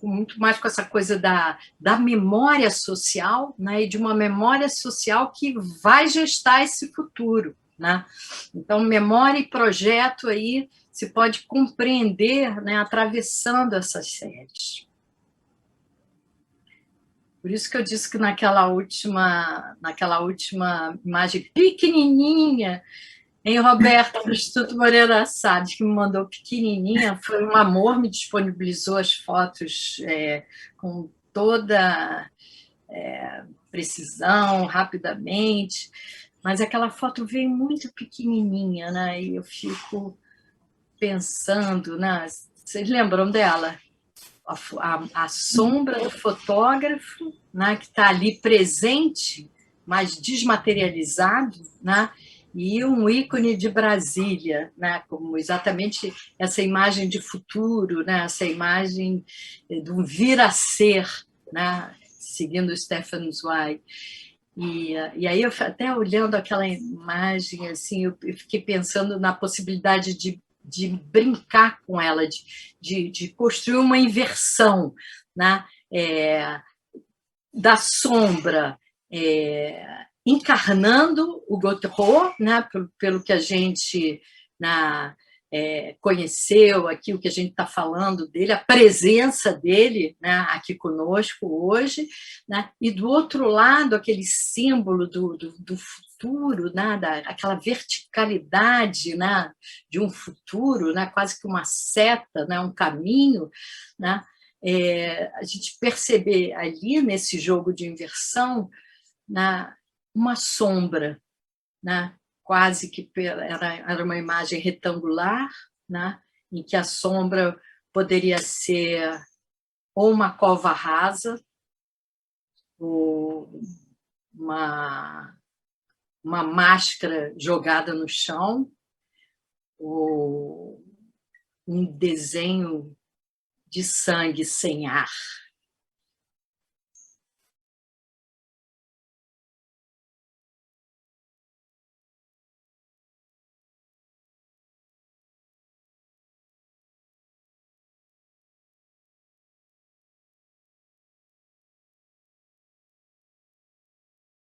muito mais com essa coisa da memória social, né, e de uma memória social que vai gestar esse futuro. Né? Então, memória e projeto aí se pode compreender, né, atravessando essas séries. Por isso que eu disse que naquela última imagem pequenininha, em Roberto do Instituto Moreira Salles, que me mandou pequenininha, foi um amor, me disponibilizou as fotos com toda precisão, rapidamente, mas aquela foto veio muito pequenininha, né? E eu fico pensando, né? Vocês lembram dela? A sombra do fotógrafo, né? Que está ali presente, mas desmaterializado, né? E um ícone de Brasília, né? Como exatamente essa imagem de futuro, né? Essa imagem do vir a ser, né? Seguindo Stefan Zweig. E aí, eu até olhando aquela imagem, assim, eu fiquei pensando na possibilidade de brincar com ela, de construir uma inversão, né? Da sombra, encarnando o Gautreau, né, pelo que a gente conheceu aqui, o que a gente está falando dele, a presença dele, né, aqui conosco hoje, né, e do outro lado, aquele símbolo do futuro, né, aquela verticalidade, né, de um futuro, né, quase que uma seta, né, um caminho, né, a gente perceber ali nesse jogo de inversão uma sombra, né? Quase que era uma imagem retangular, né? Em que a sombra poderia ser ou uma cova rasa, ou uma máscara jogada no chão, ou um desenho de sangue sem ar.